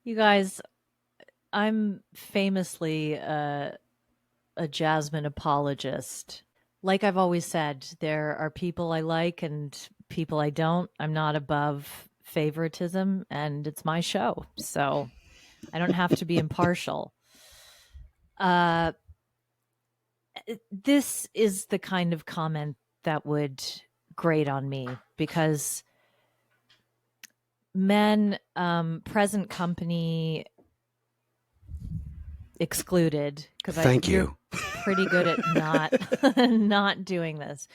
you guys, I'm famously a Jasmine apologist. Like I've always said, there are people I like and people I don't. I'm not above favoritism, and it's my show. So I don't have to be impartial. Uh, this is the kind of comment that would grate on me because men, present company excluded, because Thank you're you. pretty good at not not doing this.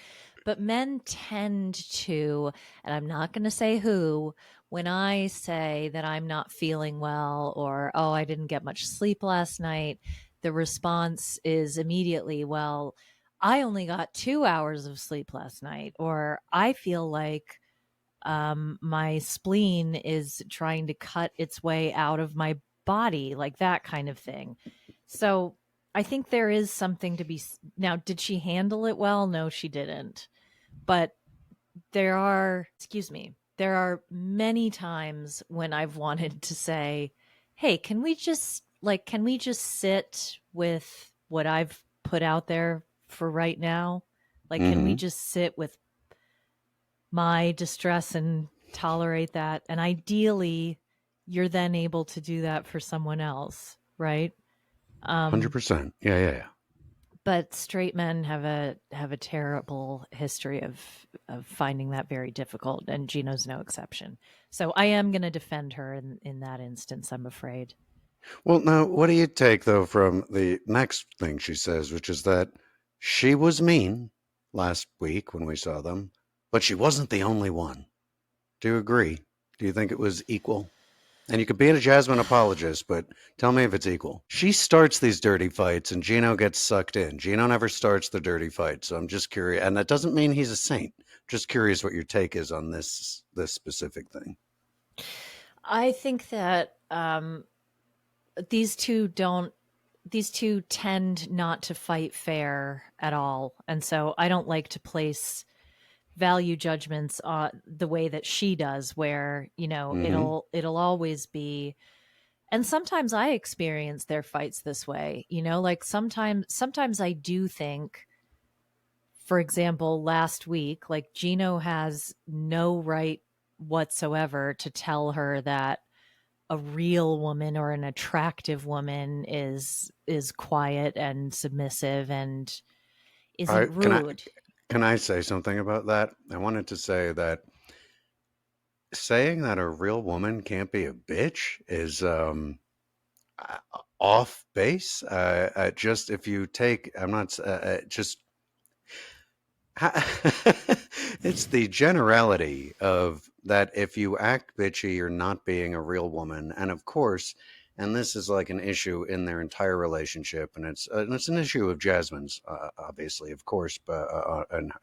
But men tend to, and I'm not going to say who, when I say that I'm not feeling well or, oh, I didn't get much sleep last night, the response is immediately, well, I only got 2 hours of sleep last night, or I feel like my spleen is trying to cut its way out of my body, like that kind of thing. So I think there is something to be. Now, did she handle it well? No, she didn't. But there are many times when I've wanted to say, hey, can we just sit with what I've put out there for right now? Like, can we Mm-hmm. just sit with my distress and tolerate that? And ideally, you're then able to do that for someone else, right? Um, 100%. Yeah. but straight men have a terrible history of finding that very difficult, and Gino's no exception. So I am going to defend her in that instance, I'm afraid. Well, now, what do you take, though, from the next thing she says, which is that she was mean last week when we saw them, but she wasn't the only one? Do you agree? Do you think it was equal? And you could be a Jasmine apologist, but tell me if it's equal. She starts these dirty fights and Gino gets sucked in. Gino never starts the dirty fight, so I'm just curious. And that doesn't mean he's a saint. Just curious what your take is on this specific thing. I think that these two don't these two tend not to fight fair at all, and so I don't like to place value judgments the way that she does, where Mm-hmm. it'll always be. And sometimes I experience their fights this way, like sometimes I do think, for example, last week, like Gino has no right whatsoever to tell her that a real woman or an attractive woman is quiet and submissive and All isn't right, rude. can I say something about that? I wanted to say that saying that a real woman can't be a bitch is off base. Just if you take, I'm not just it's the generality of that if you act bitchy, you're not being a real woman. And of course, and this is like an issue in their entire relationship, and it's an issue of Jasmine's, obviously, of course, but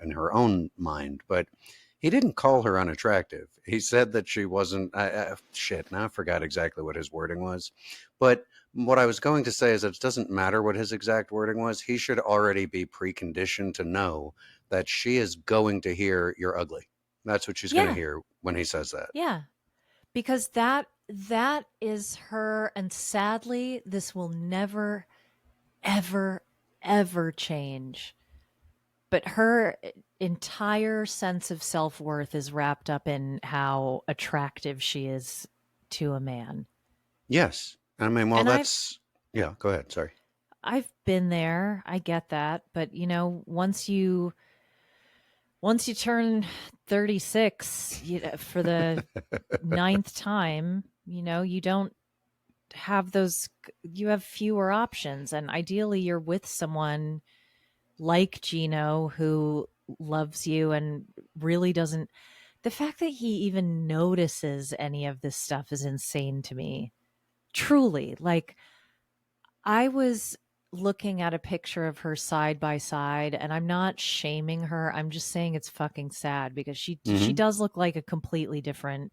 in her own mind. But he didn't call her unattractive. He said that she wasn't. Shit, now I forgot exactly what his wording was. But what I was going to say is that it doesn't matter what his exact wording was. He should already be preconditioned to know that she is going to hear you're ugly. That's what she's going to Yeah, hear when he says that. yeah, because that is her, and sadly this will never ever ever change. But her entire sense of self-worth is wrapped up in how attractive she is to a man. Yes. I mean, well, And that's, yeah, go ahead. Sorry. I've been there. I get that, but once once you turn 36, for the ninth time, you don't have those, you have fewer options. And ideally, you're with someone like Gino who loves you and really doesn't. The fact that he even notices any of this stuff is insane to me. Truly. Like, I was looking at a picture of her side by side, and I'm not shaming her. I'm just saying it's fucking sad because she Hmm. does look like a completely different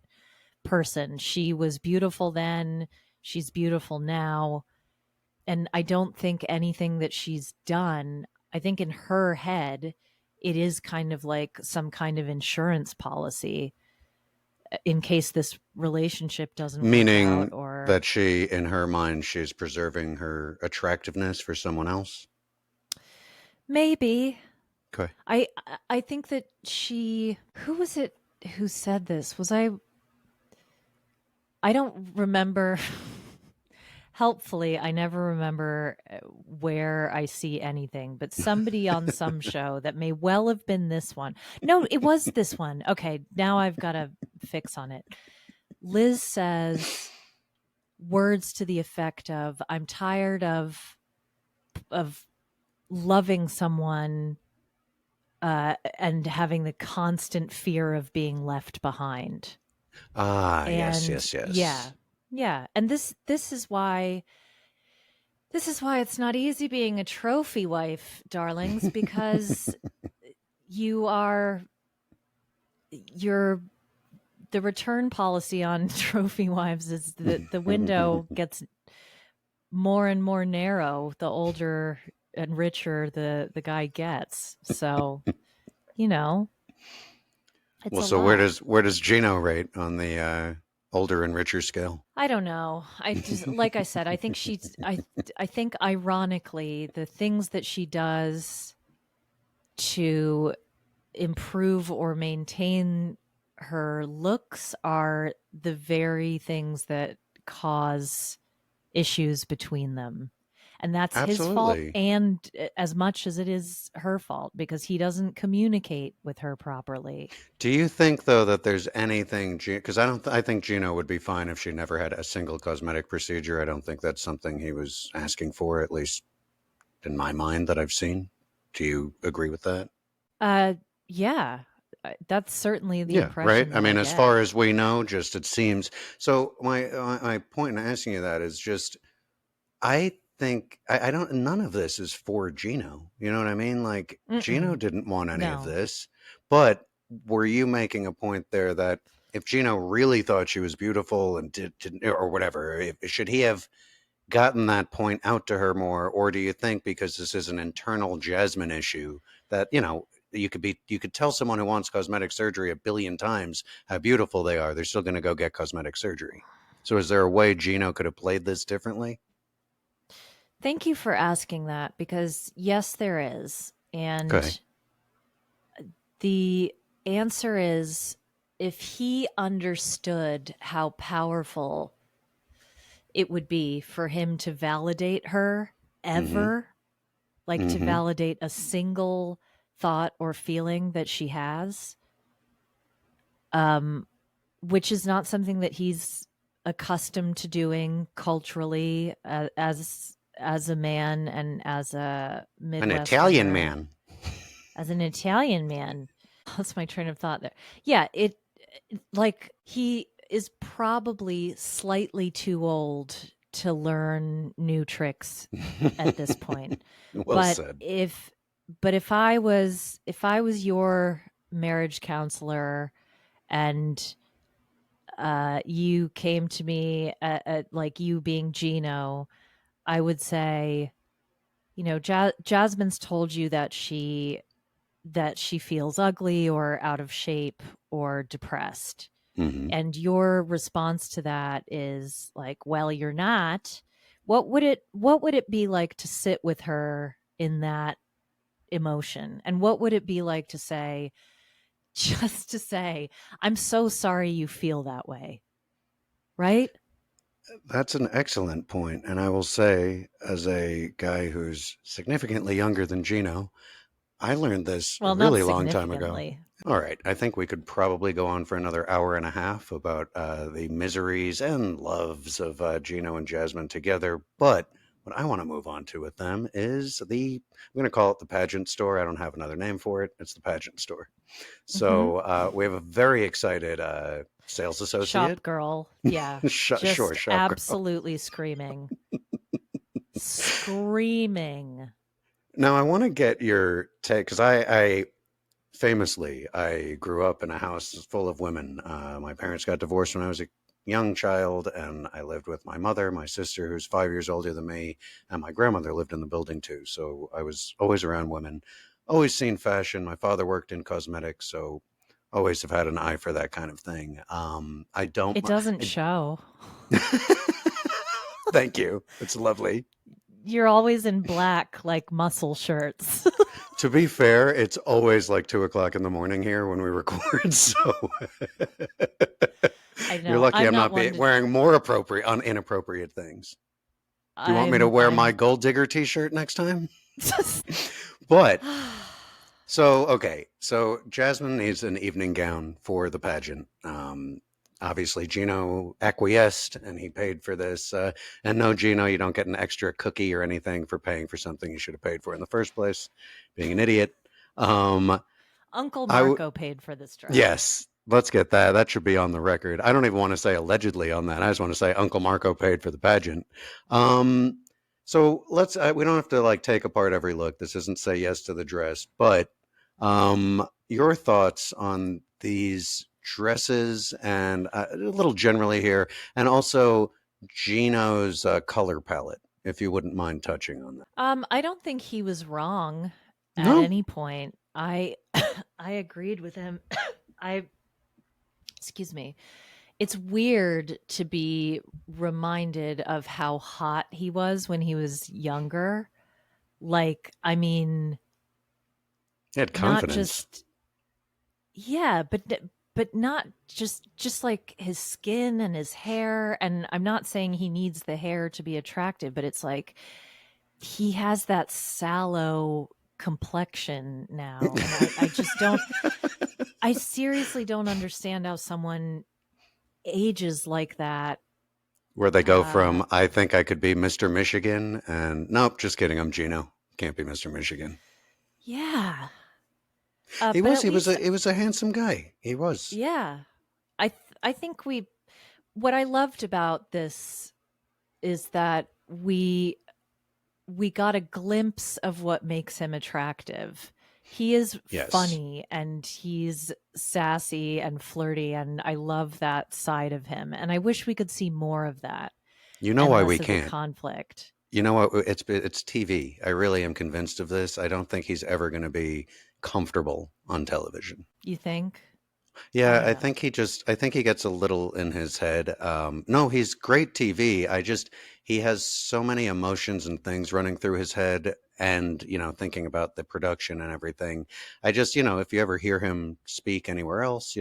person. She was beautiful then, she's beautiful now, and I don't think anything that she's done, I think in her head it is kind of like some kind of insurance policy in case this relationship doesn't work out, Meaning or that she, in her mind, she's preserving her attractiveness for someone else. maybe. Okay. I think that she, who was it who said this? I don't remember. Helpfully, I never remember where I see anything, but somebody on some show that may well have been this one. No, it was this one. Okay, now I've got a fix on it. Liz says words to the effect of, I'm tired of loving someone and having the constant fear of being left behind. Ah, yes, And yes, yes. yeah, yeah. And this is why it's not easy being a trophy wife, darlings, because you are you're the return policy on trophy wives is that the window gets more and more narrow the older and richer the guy gets. So, you know, it's Well, a so lot. where does Gino rate on the older and richer scale? I don't know. I just, like I said, I think I think ironically the things that she does to improve or maintain her looks are the very things that cause issues between them. And that's his fault, Absolutely. and as much as it is her fault, because he doesn't communicate with her properly. Do you think though that there's anything? Because I don't. I think Gino would be fine if she never had a single cosmetic procedure. I don't think that's something he was asking for, at least in my mind that I've seen. Do you agree with that? Uh, yeah, that's certainly the Yeah, right. impression I that I mean, as get. far as we know, just it seems. So my point in asking you that is just I think I don't. None of this is for Gino. You know what I mean? Like Gino Mm-mm, didn't want any of no. this. But were you making a point there that if Gino really thought she was beautiful and did or whatever, should he have gotten that point out to her more, or do you think because this is an internal Jasmine issue that you could tell someone who wants cosmetic surgery a billion times how beautiful they are, they're still going to go get cosmetic surgery. So is there a way Gino could have played this differently? Thank you for asking that, because yes, there is. Okay. And the answer is, if he understood how powerful it would be for him to validate her Mm-hmm. ever, like to Mm-hmm. validate a single thought or feeling that she has, um, which is not something that he's accustomed to doing culturally, as a man and as a An Italian Midwesterner, man. as an Italian man. That's my train of thought there. Yeah, like he is probably slightly too old to learn new tricks at this point. Well But said. if I was your marriage counselor, and you came to me at like, you being Gino, I would say, Jasmine's told you that she feels ugly or out of shape or depressed. Mm-hmm. And your response to that is like, well, you're not. What would it be like to sit with her in that emotion? And what would it be like to say, just to say, I'm so sorry you feel that way, right? That's an excellent point, and I will say, as a guy who's significantly younger than Gino, I learned this a Well, not really long time ago. significantly. All right, I think we could probably go on for another hour and a half about the miseries and loves of Gino and Jasmine together. But what I want to move on to with them is I'm going to call it the pageant store. I don't have another name for it. It's the pageant store. Hmm. So we have a very excited sales Shop associate. girl. Yeah. Sure, Just shop girl. absolutely screaming. Screaming. Now I want to get your take because I famously, I grew up in a house full of women. My parents got divorced when I was a young child, and I lived with my mother, my sister, who's 5 years older than me, and my grandmother lived in the building too. So I was always around women, always seen fashion. My father worked in cosmetics, so always have had an eye for that kind of thing. I don't. It doesn't show. Thank you. It's lovely. You're always in black, like muscle shirts. To be fair, it's always like 2 o'clock in the morning here when we record. So I you're know. lucky I'm I'm not not one to. wearing more appropriate, inappropriate things. Do you want me to I'm. wear my I'm. gold digger T-shirt next time? But so okay, so Jasmine needs an evening gown for the pageant. Obviously, Gino acquiesced and he paid for this. And no, Gino, you don't get an extra cookie or anything for paying for something you should have paid for in the first place. Being an idiot. Um, Uncle I w- Marco paid for this dress. yes, let's get that. That should be on the record. I don't even want to say allegedly on that. I just want to say Uncle Marco paid for the pageant. Um, so let's. We don't have to like take apart every look. This isn't say yes to the dress, but your thoughts on these dresses and a little generally here, and also Gino's color palette, if you wouldn't mind touching on that. I don't think he was wrong at No, any point. I I agreed with him. I excuse me. It's weird to be reminded of how hot he was when he was younger. Like, I mean, he had not confidence. just yeah, but not just like his skin and his hair, and I'm not saying he needs the hair to be attractive, but it's like he has that sallow complexion now, and I just don't. I seriously don't understand how someone ages like that. Where they go Uh, from I think I could be Mr. Michigan and nope, just kidding, I'm Gino. Can't be Mr. Michigan. yeah. He But was at he was least, a handsome guy. He was. yeah. I think we. What I loved about this is that we got a glimpse of what makes him attractive. He is Yes. funny and he's sassy and flirty, and I love that side of him. And I wish we could see more of that You know and why less we of the can't. conflict. You know what? It's TV. I really am convinced of this. I don't think he's ever going to be comfortable on television. You think? I Yeah, don't know. I think he gets a little in his head. No, he's great TV. He has so many emotions and things running through his head and, thinking about the production and everything. If you ever hear him speak anywhere else,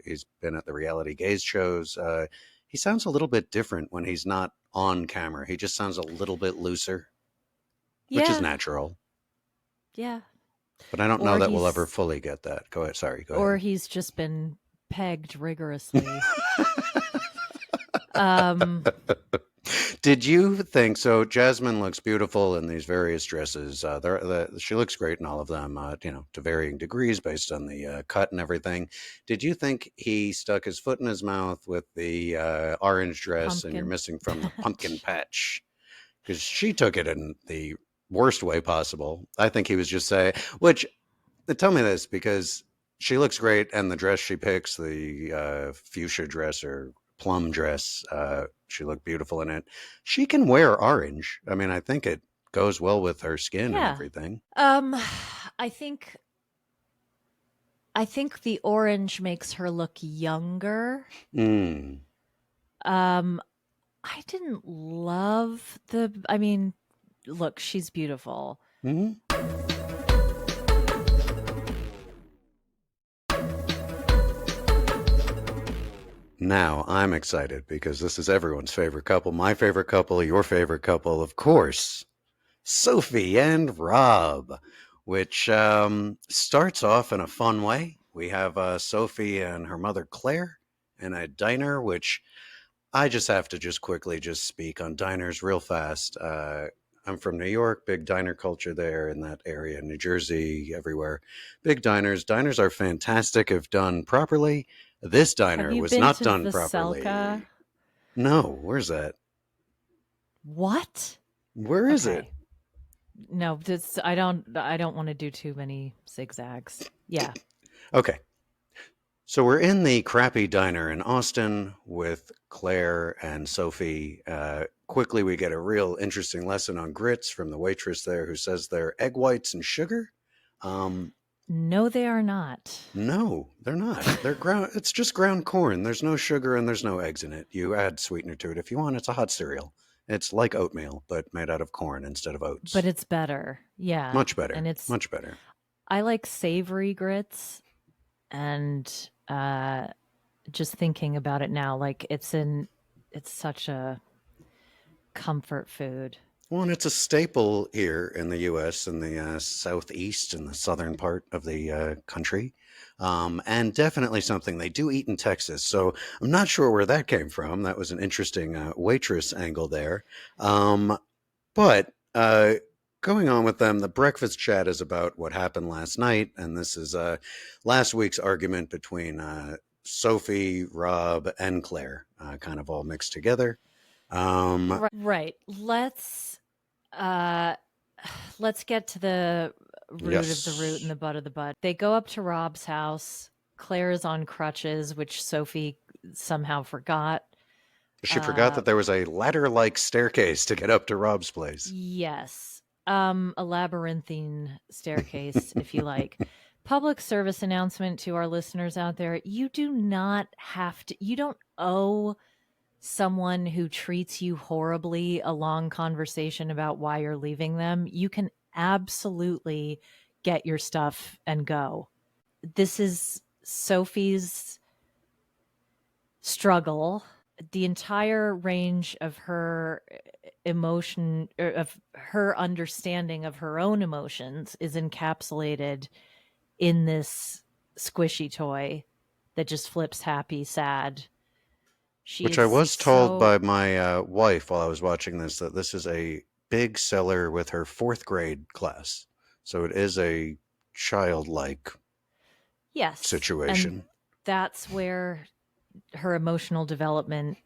he's been at the reality gaze shows. He sounds a little bit different when he's not on camera. He just sounds a little bit looser, which is Yeah, natural. yeah. But I don't know Or that we'll ever he's fully get that. Go ahead. Sorry, go or ahead. he's just been pegged rigorously. Um Did you think so? Jasmine looks beautiful in these various dresses. She looks great in all of them, to varying degrees based on the cut and everything. Did you think he stuck his foot in his mouth with the orange dress and you're pumpkin missing from the pumpkin patch. patch? Because she took it in the worst way possible. I think he was just saying, which tell me this because she looks great, and the dress she picks, the fuchsia dress or plum dress, she looked beautiful in it. She can wear orange. I mean, I think it goes well with her skin and Yeah. everything. Um I think I think the orange makes her look younger. Mm. Um, I didn't love I mean, look, she's beautiful. Hmm. Now I'm excited because this is everyone's favorite couple, my favorite couple, your favorite couple, of course, Sophie and Rob. which starts off in a fun way. We have Sophie and her mother Claire in a diner, which I just have to just quickly just speak on diners real fast. I'm from New York, big diner culture there in that area, New Jersey, everywhere. Big diners. Diners are fantastic if done properly. This Have diner you was been not to done Veselka? properly. No, where's that? What? Where is it? Okay. No, this I don't want to do too many zigzags. Yeah. Okay. So we're in the crappy diner in Austin with Claire and Sophie. Quickly, we get a real interesting lesson on grits from the waitress there who says they're egg whites and sugar. Um, No, they are not. no, they're not. They're ground. It's just ground corn. There's no sugar and there's no eggs in it. You add sweetener to it if you want. It's a hot cereal. It's like oatmeal, but made out of corn instead of But oats. it's better. Yeah. Much better. And it's Much better. I like savory grits and just thinking about it now, like it's such a comfort food. Well, and it's a staple here in the U.S. in the southeast and the southern part of the country, and definitely something they do eat in Texas. So I'm not sure where that came from. That was an interesting waitress angle there. Um, but going on with them, the breakfast chat is about what happened last night, and this is last week's argument between Sophie, Rob, and Claire, kind of all mixed together. Right. Uh let's get to the root of the root and Yes. the butt of the butt. They go up to Rob's house. Claire is on crutches, which Sophie somehow forgot. She forgot Uh that there was a ladder-like staircase to get up to Rob's place. yes. A labyrinthine staircase, if you like. Public service announcement to our listeners out there. You do not have to, you don't owe someone who treats you horribly a long conversation about why you're leaving them. You can absolutely get your stuff and go. This is Sophie's struggle. The entire range of her emotion, of her understanding of her own emotions, is encapsulated in this squishy toy that just flips happy, sad. She Which I is was told so by my wife while I was watching this that this is a big seller with her fourth grade class. So it is a childlike yes. And situation. that's where her emotional development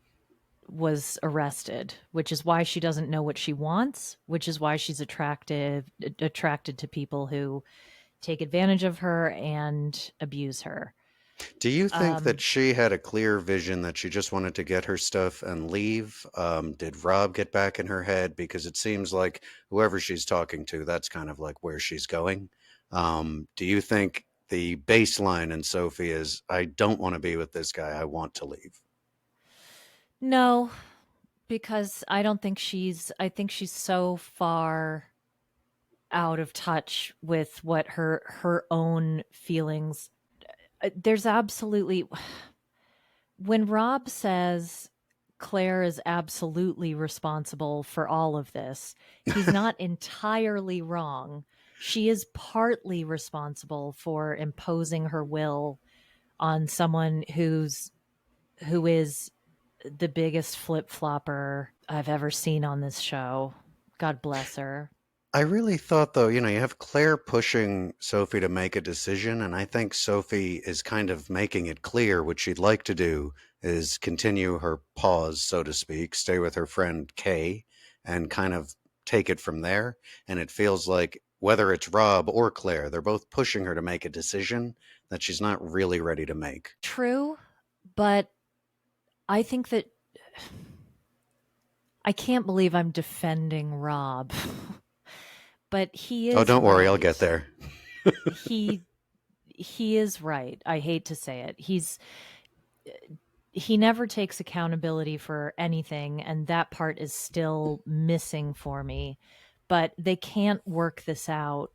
was arrested, which is why she doesn't know what she wants, which is why she's attracted to people who take advantage of her and abuse her. Do you think that Um, she had a clear vision that she just wanted to get her stuff and leave? Did Rob get back in her head? Because it seems like whoever she's talking to, that's kind of like where she's going. Do you think the baseline in Sophie is, I don't want to be with this guy, I want to leave? no, because I don't think I think she's so far out of touch with what her own feelings. There's absolutely when Rob says Claire is absolutely responsible for all of this, he's not entirely wrong. She is partly responsible for imposing her will on someone who is the biggest flip-flopper I've ever seen on this show. God bless her. I really thought, though, you have Claire pushing Sophie to make a decision, and I think Sophie is kind of making it clear what she'd like to do is continue her pause, so to speak, stay with her friend Kay, and kind of take it from there. And it feels like whether it's Rob or Claire, they're both pushing her to make a decision that she's not really ready to make. True, but I think that I can't believe I'm defending Rob, but he Oh, is don't worry, I'll get right. there. He he is right. I hate to say it. He never takes accountability for anything, and that part is still missing for me. But they can't work this out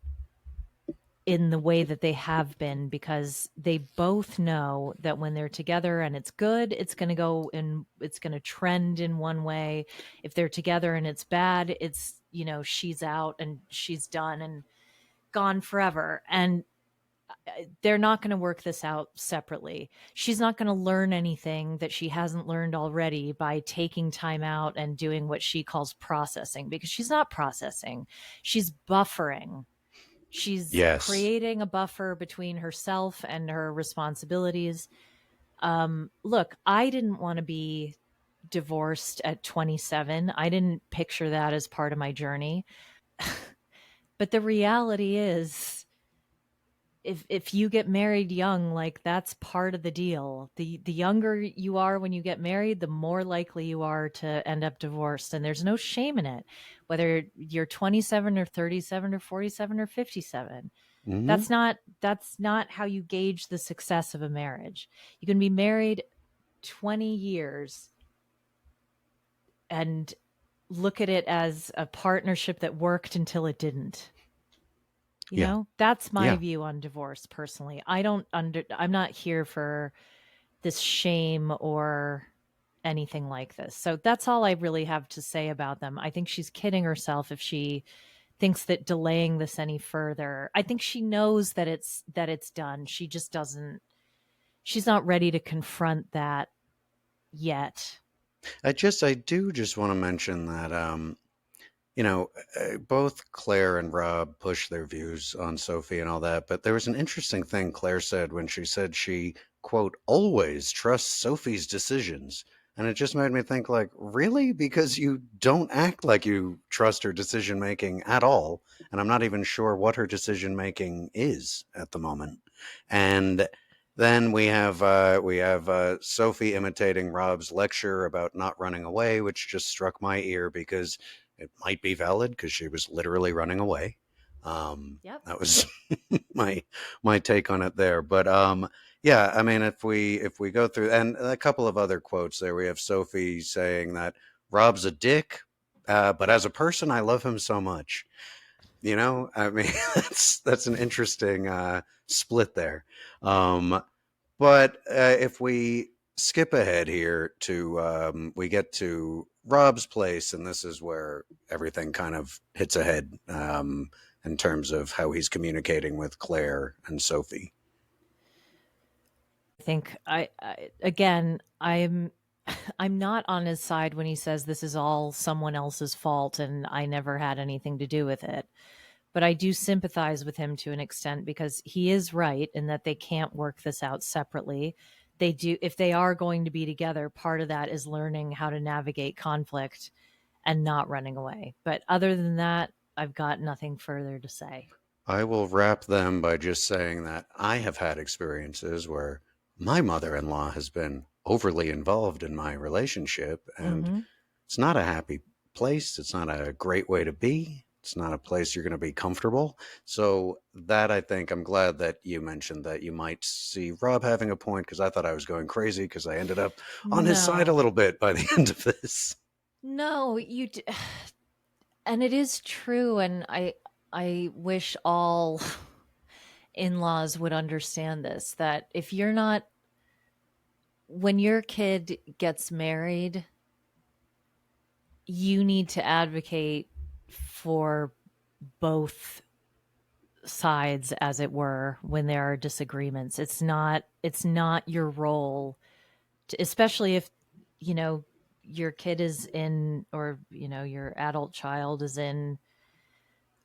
in the way that they have been because they both know that when they're together and it's good, it's going to go and it's going to trend in one way. If they're together and it's bad, it's, she's out and she's done. And gone forever. And they're not going to work this out separately. She's not going to learn anything that she hasn't learned already by taking time out and doing what she calls processing, because she's not processing. She's buffering. She's Yes. creating a buffer between herself and her responsibilities. Look, I didn't want to be divorced at 27. I didn't picture that as part of my journey. But the reality is, if you get married young, like, that's part of the deal. The younger you are when you get married, the more likely you are to end up divorced, and there's no shame in it, whether you're 27 or 37 or 47 or 57. Hmm. That's not how you gauge the success of a marriage. You can be married 20 years and look at it as a partnership that worked until it didn't. Yeah. That's my Yeah. view on divorce personally. I'm not here for this shame or anything like this. So that's all I really have to say about them. I think she's kidding herself if she thinks that delaying this any further. I think she knows that it's done. She just doesn't she's not ready to confront that yet. I do just want to mention that, you know, both Claire and Rob pushed their views on Sophie and all that, but there was an interesting thing Claire said when she said she, quote, always trusts Sophie's decisions. And it just made me think, like, really? Because you don't act like you trust her decision making at all. And I'm not even sure what her decision making is at the moment. And then we have Sophie imitating Rob's lecture about not running away, which just struck my ear because it might be valid because she was literally running away. Yep. That was my my take on it there. But yeah, I mean, if we go through and a couple of other quotes there, we have Sophie saying that Rob's a dick, but as a person, I love him so much. I mean, that's an interesting split there. Um, but if we skip ahead here to we get to Rob's place, and this is where everything kind of hits ahead in terms of how he's communicating with Claire and Sophie. I think I again, I'm not on his side when he says this is all someone else's fault and I never had anything to do with it. But I do sympathize with him to an extent, because he is right in that they can't work this out separately. They do, if they are going to be together, part of that is learning how to navigate conflict and not running away. But other than that, I've got nothing further to say. I will wrap them by just saying that I have had experiences where my mother in law has been overly involved in my relationship, and Mhm. it's not a happy place. It's not a great way to be. It's not a place you're going to be comfortable. So, that I think I'm glad that you mentioned that you might see Rob having a point because I thought I was going crazy because I ended up on his side a No. little bit by the end of this. No, and it is true, and I wish all in-laws would understand this, that if you're not when your kid gets married, you need to advocate for both sides, as it were, when there are disagreements. It's not your role to, especially if you know your kid is in, or your adult child is in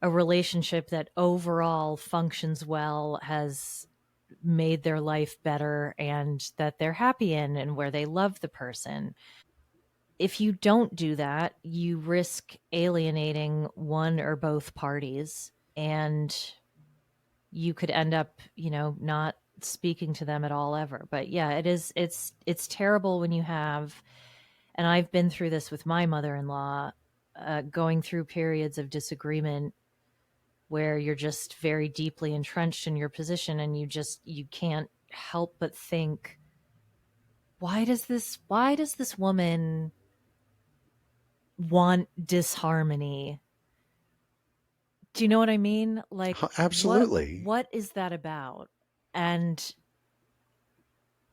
a relationship that overall functions well, has made their life better, and that they're happy in, and where they love the person. If you don't do that, you risk alienating one or both parties, and you could end up, not speaking to them at all ever. But yeah, it's terrible when you have, and I've been through this with my mother-in-law, going through periods of disagreement where you're just very deeply entrenched in your position, and you can't help but think, why does this woman want disharmony? Do you know what I mean? Like, what Absolutely. what is that about? And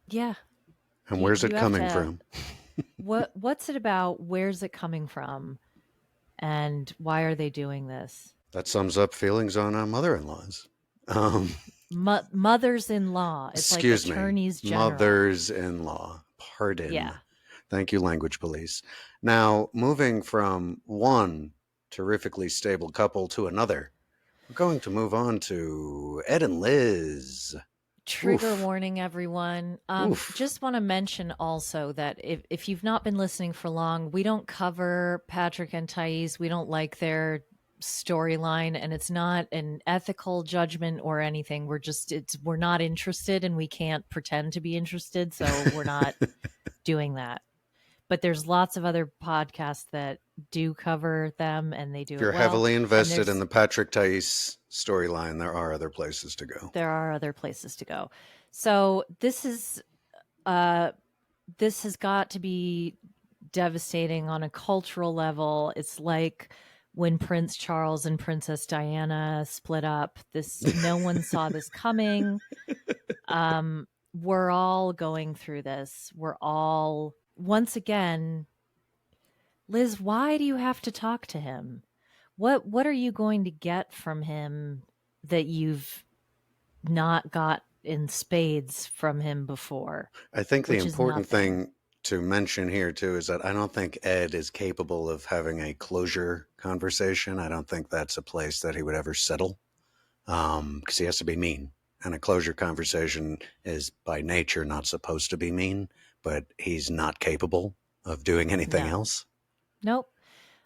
yeah, And you where's it you have coming to, from? what's it about? Where's it coming from? And why are they doing this? That sums up feelings on mother-in-laws. Um, Mothers-in-law. It's like excuse me, attorneys general. mothers-in-law. Pardon. Yeah. Thank you, language police. Now, moving from one terrifically stable couple to another, we're going to move on to Ed and Liz. Trigger Oof, warning, everyone. oof. Just want to mention also that if you've not been listening for long, we don't cover Patrick and Thais. We don't like their storyline, and it's not an ethical judgment or anything. We're not interested, and we can't pretend to be interested, so we're not doing that. But there's lots of other podcasts that do cover them, and they do If it you're well. heavily And invested in the Patrick Thais storyline, there are other places to go. there are other places to go. So uh this has got to be devastating on a cultural level. It's like when Prince Charles and Princess Diana split up. This No one saw this coming. We're all going through this. We're all once again, Liz, why do you have to talk to him? What are you going to get from him that you've not got in spades from him before, I think the which is important nothing. thing to mention here too is that I don't think Ed is capable of having a closure conversation. I don't think that's a place that he would ever settle, because he has to be mean, and a closure conversation is by nature not supposed to be mean. But he's not capable of doing anything No. else. Nope.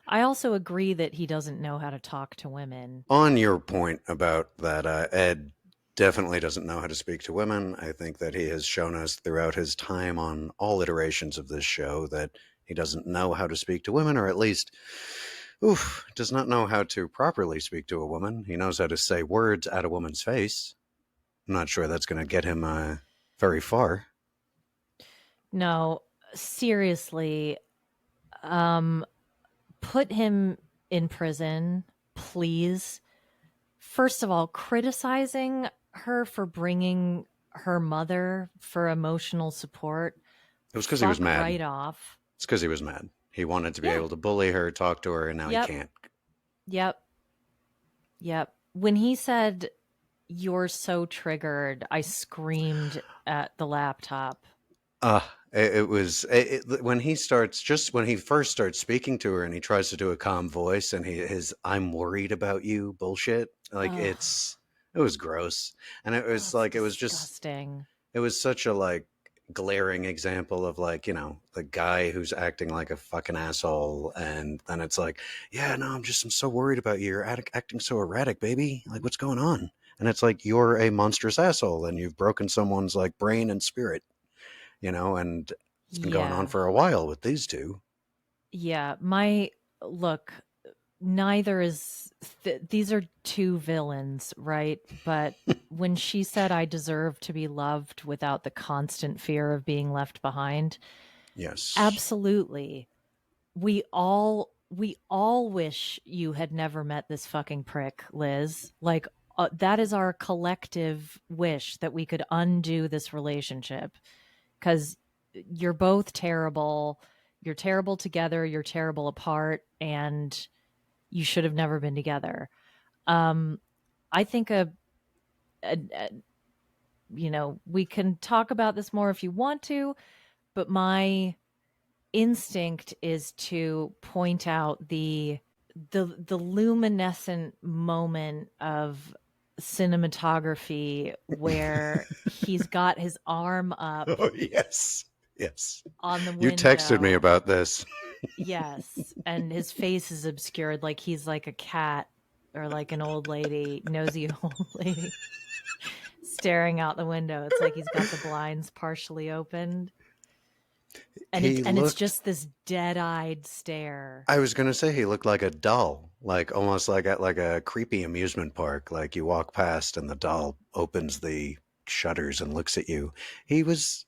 I also agree that he doesn't know how to talk to women. On your point about that, Ed definitely doesn't know how to speak to women. I think that he has shown us throughout his time on all iterations of this show that he doesn't know how to speak to women, or at least, does not know how to properly speak to a woman. He knows how to say words at a woman's face. I'm not sure that's going to get him very far. No, seriously, um put him in prison, please. First of all, criticizing her for bringing her mother for emotional support, It was because he was fuck mad. right off. It's because he was mad. He wanted to be Yeah. able to bully her, talk to her, and now he Yep. can't. Yep. Yep. When he said, "You're so triggered," I screamed at the laptop. Uh, it was when he starts, just when he first starts speaking to her and he tries to do a calm voice and his "I'm worried about you" bullshit. Like Oh, it was gross, and it was it's like disgusting. it was such a like glaring example of like, the guy who's acting like a fucking asshole, and then it's like, yeah, no, I'm so worried about you. You're acting so erratic, baby. Like, what's going on? And it's like, you're a monstrous asshole and you've broken someone's like brain and spirit, and it's been going on Yeah. for a while with these two. Yeah. My look, neither is these are two villains, right? But when she said I deserve to be loved without the constant fear of being left behind, Yes. absolutely. We all wish you had never met this fucking prick, Liz. Like that is our collective wish, that we could undo this relationship, cuz you're both terrible. You're terrible together, you're terrible apart, and you should have never been together. Um, I think we can talk about this more if you want to, but my instinct is to point out the luminescent moment of cinematography where he's got his arm up Oh, yes. Yes. on the You texted me window. about this. Yes, and his face is obscured like he's like a cat or like an old lady, nosy old lady staring out the window. It's like he's got the blinds partially opened, and He it's looked just this dead-eyed stare. I was gonna say he looked like a doll, like almost like at like a creepy amusement park. Like you walk past and the doll opens the shutters and looks at you. It was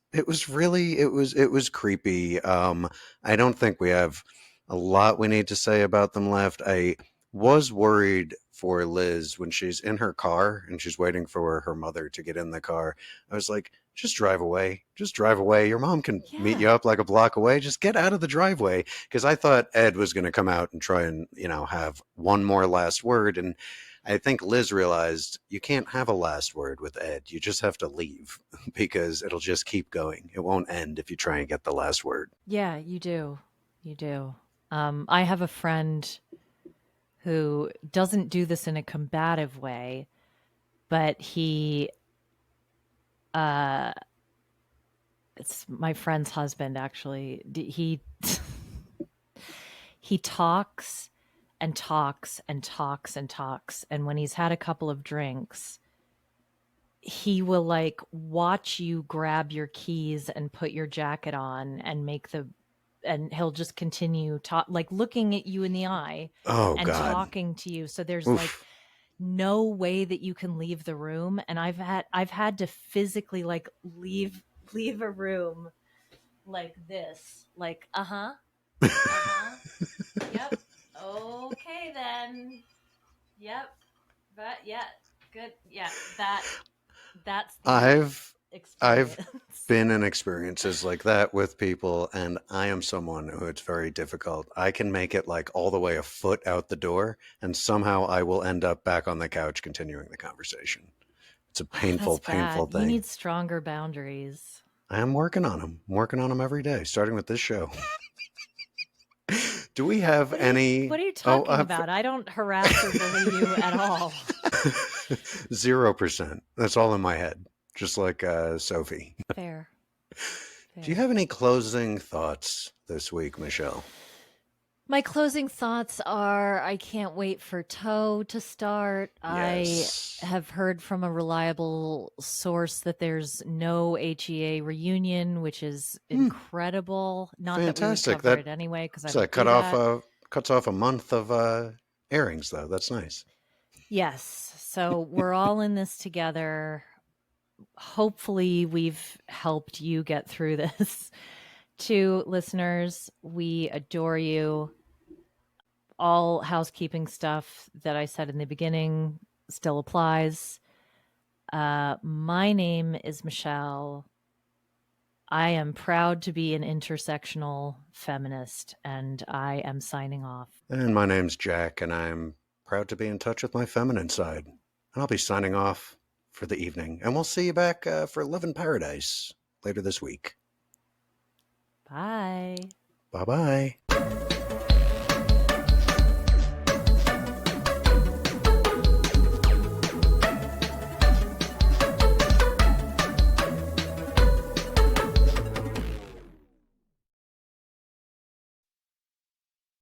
creepy. I don't think we have a lot we need to say about them left. I was worried for Liz when she's in her car and she's waiting for her mother to get in the car. I was like, just drive away. Just drive away. Your mom can meet Yeah. you up like a block away. Just get out of the driveway. Because I thought Ed was going to come out and try and, have one more last word. And I think Liz realized you can't have a last word with Ed. You just have to leave because it'll just keep going. It won't end if you try and get the last word. Yeah, you do. You do. I have a friend who doesn't do this in a combative way, but uh, it's my friend's husband actually. He talks and talks and talks and talks. And when he's had a couple of drinks, he will like watch you grab your keys and put your jacket on and and he'll just continue like looking at you in the eye Oh, and God. talking to you. So there's like Oof. no way that you can leave the room. And I've had to physically like leave a room like this, like, uh-huh. Yep. Okay then. Yep. But yeah. Good. Yeah. That's the I've I've experience. been in experiences like that with people, and I am someone who it's very difficult. I can make it like all the way a foot out the door, and somehow I will end up back on the couch continuing the conversation. It's a Oh, painful, that's painful bad. You thing. need stronger boundaries. I am working on them. I'm working on them every day, starting with this show. Do we have What any? are you Oh, talking about? I don't harass or bully you at all. 0%. That's all in my head, just like Sophie. Fair. Do you Fair. have any closing thoughts this week, Michelle? My closing thoughts are I can't wait for Toe to start. I Yes. have heard from a reliable source that there's no HEA reunion, which is Hmm, incredible. Not that we would fantastic. cover it anyway, because I That's a don't do that. cuts off a month of airings, though. That's nice. Yes. So we're all in this together. Hopefully, we've helped you get through this. To listeners, we adore you. All housekeeping stuff that I said in the beginning still applies. My name is Michelle. I am proud to be an intersectional feminist, and I am signing off. And my name's Jack, and I'm proud to be in touch with my feminine side. And I'll be signing off for the evening. And we'll see you back for Love in Paradise later this week. Bye. Bye bye.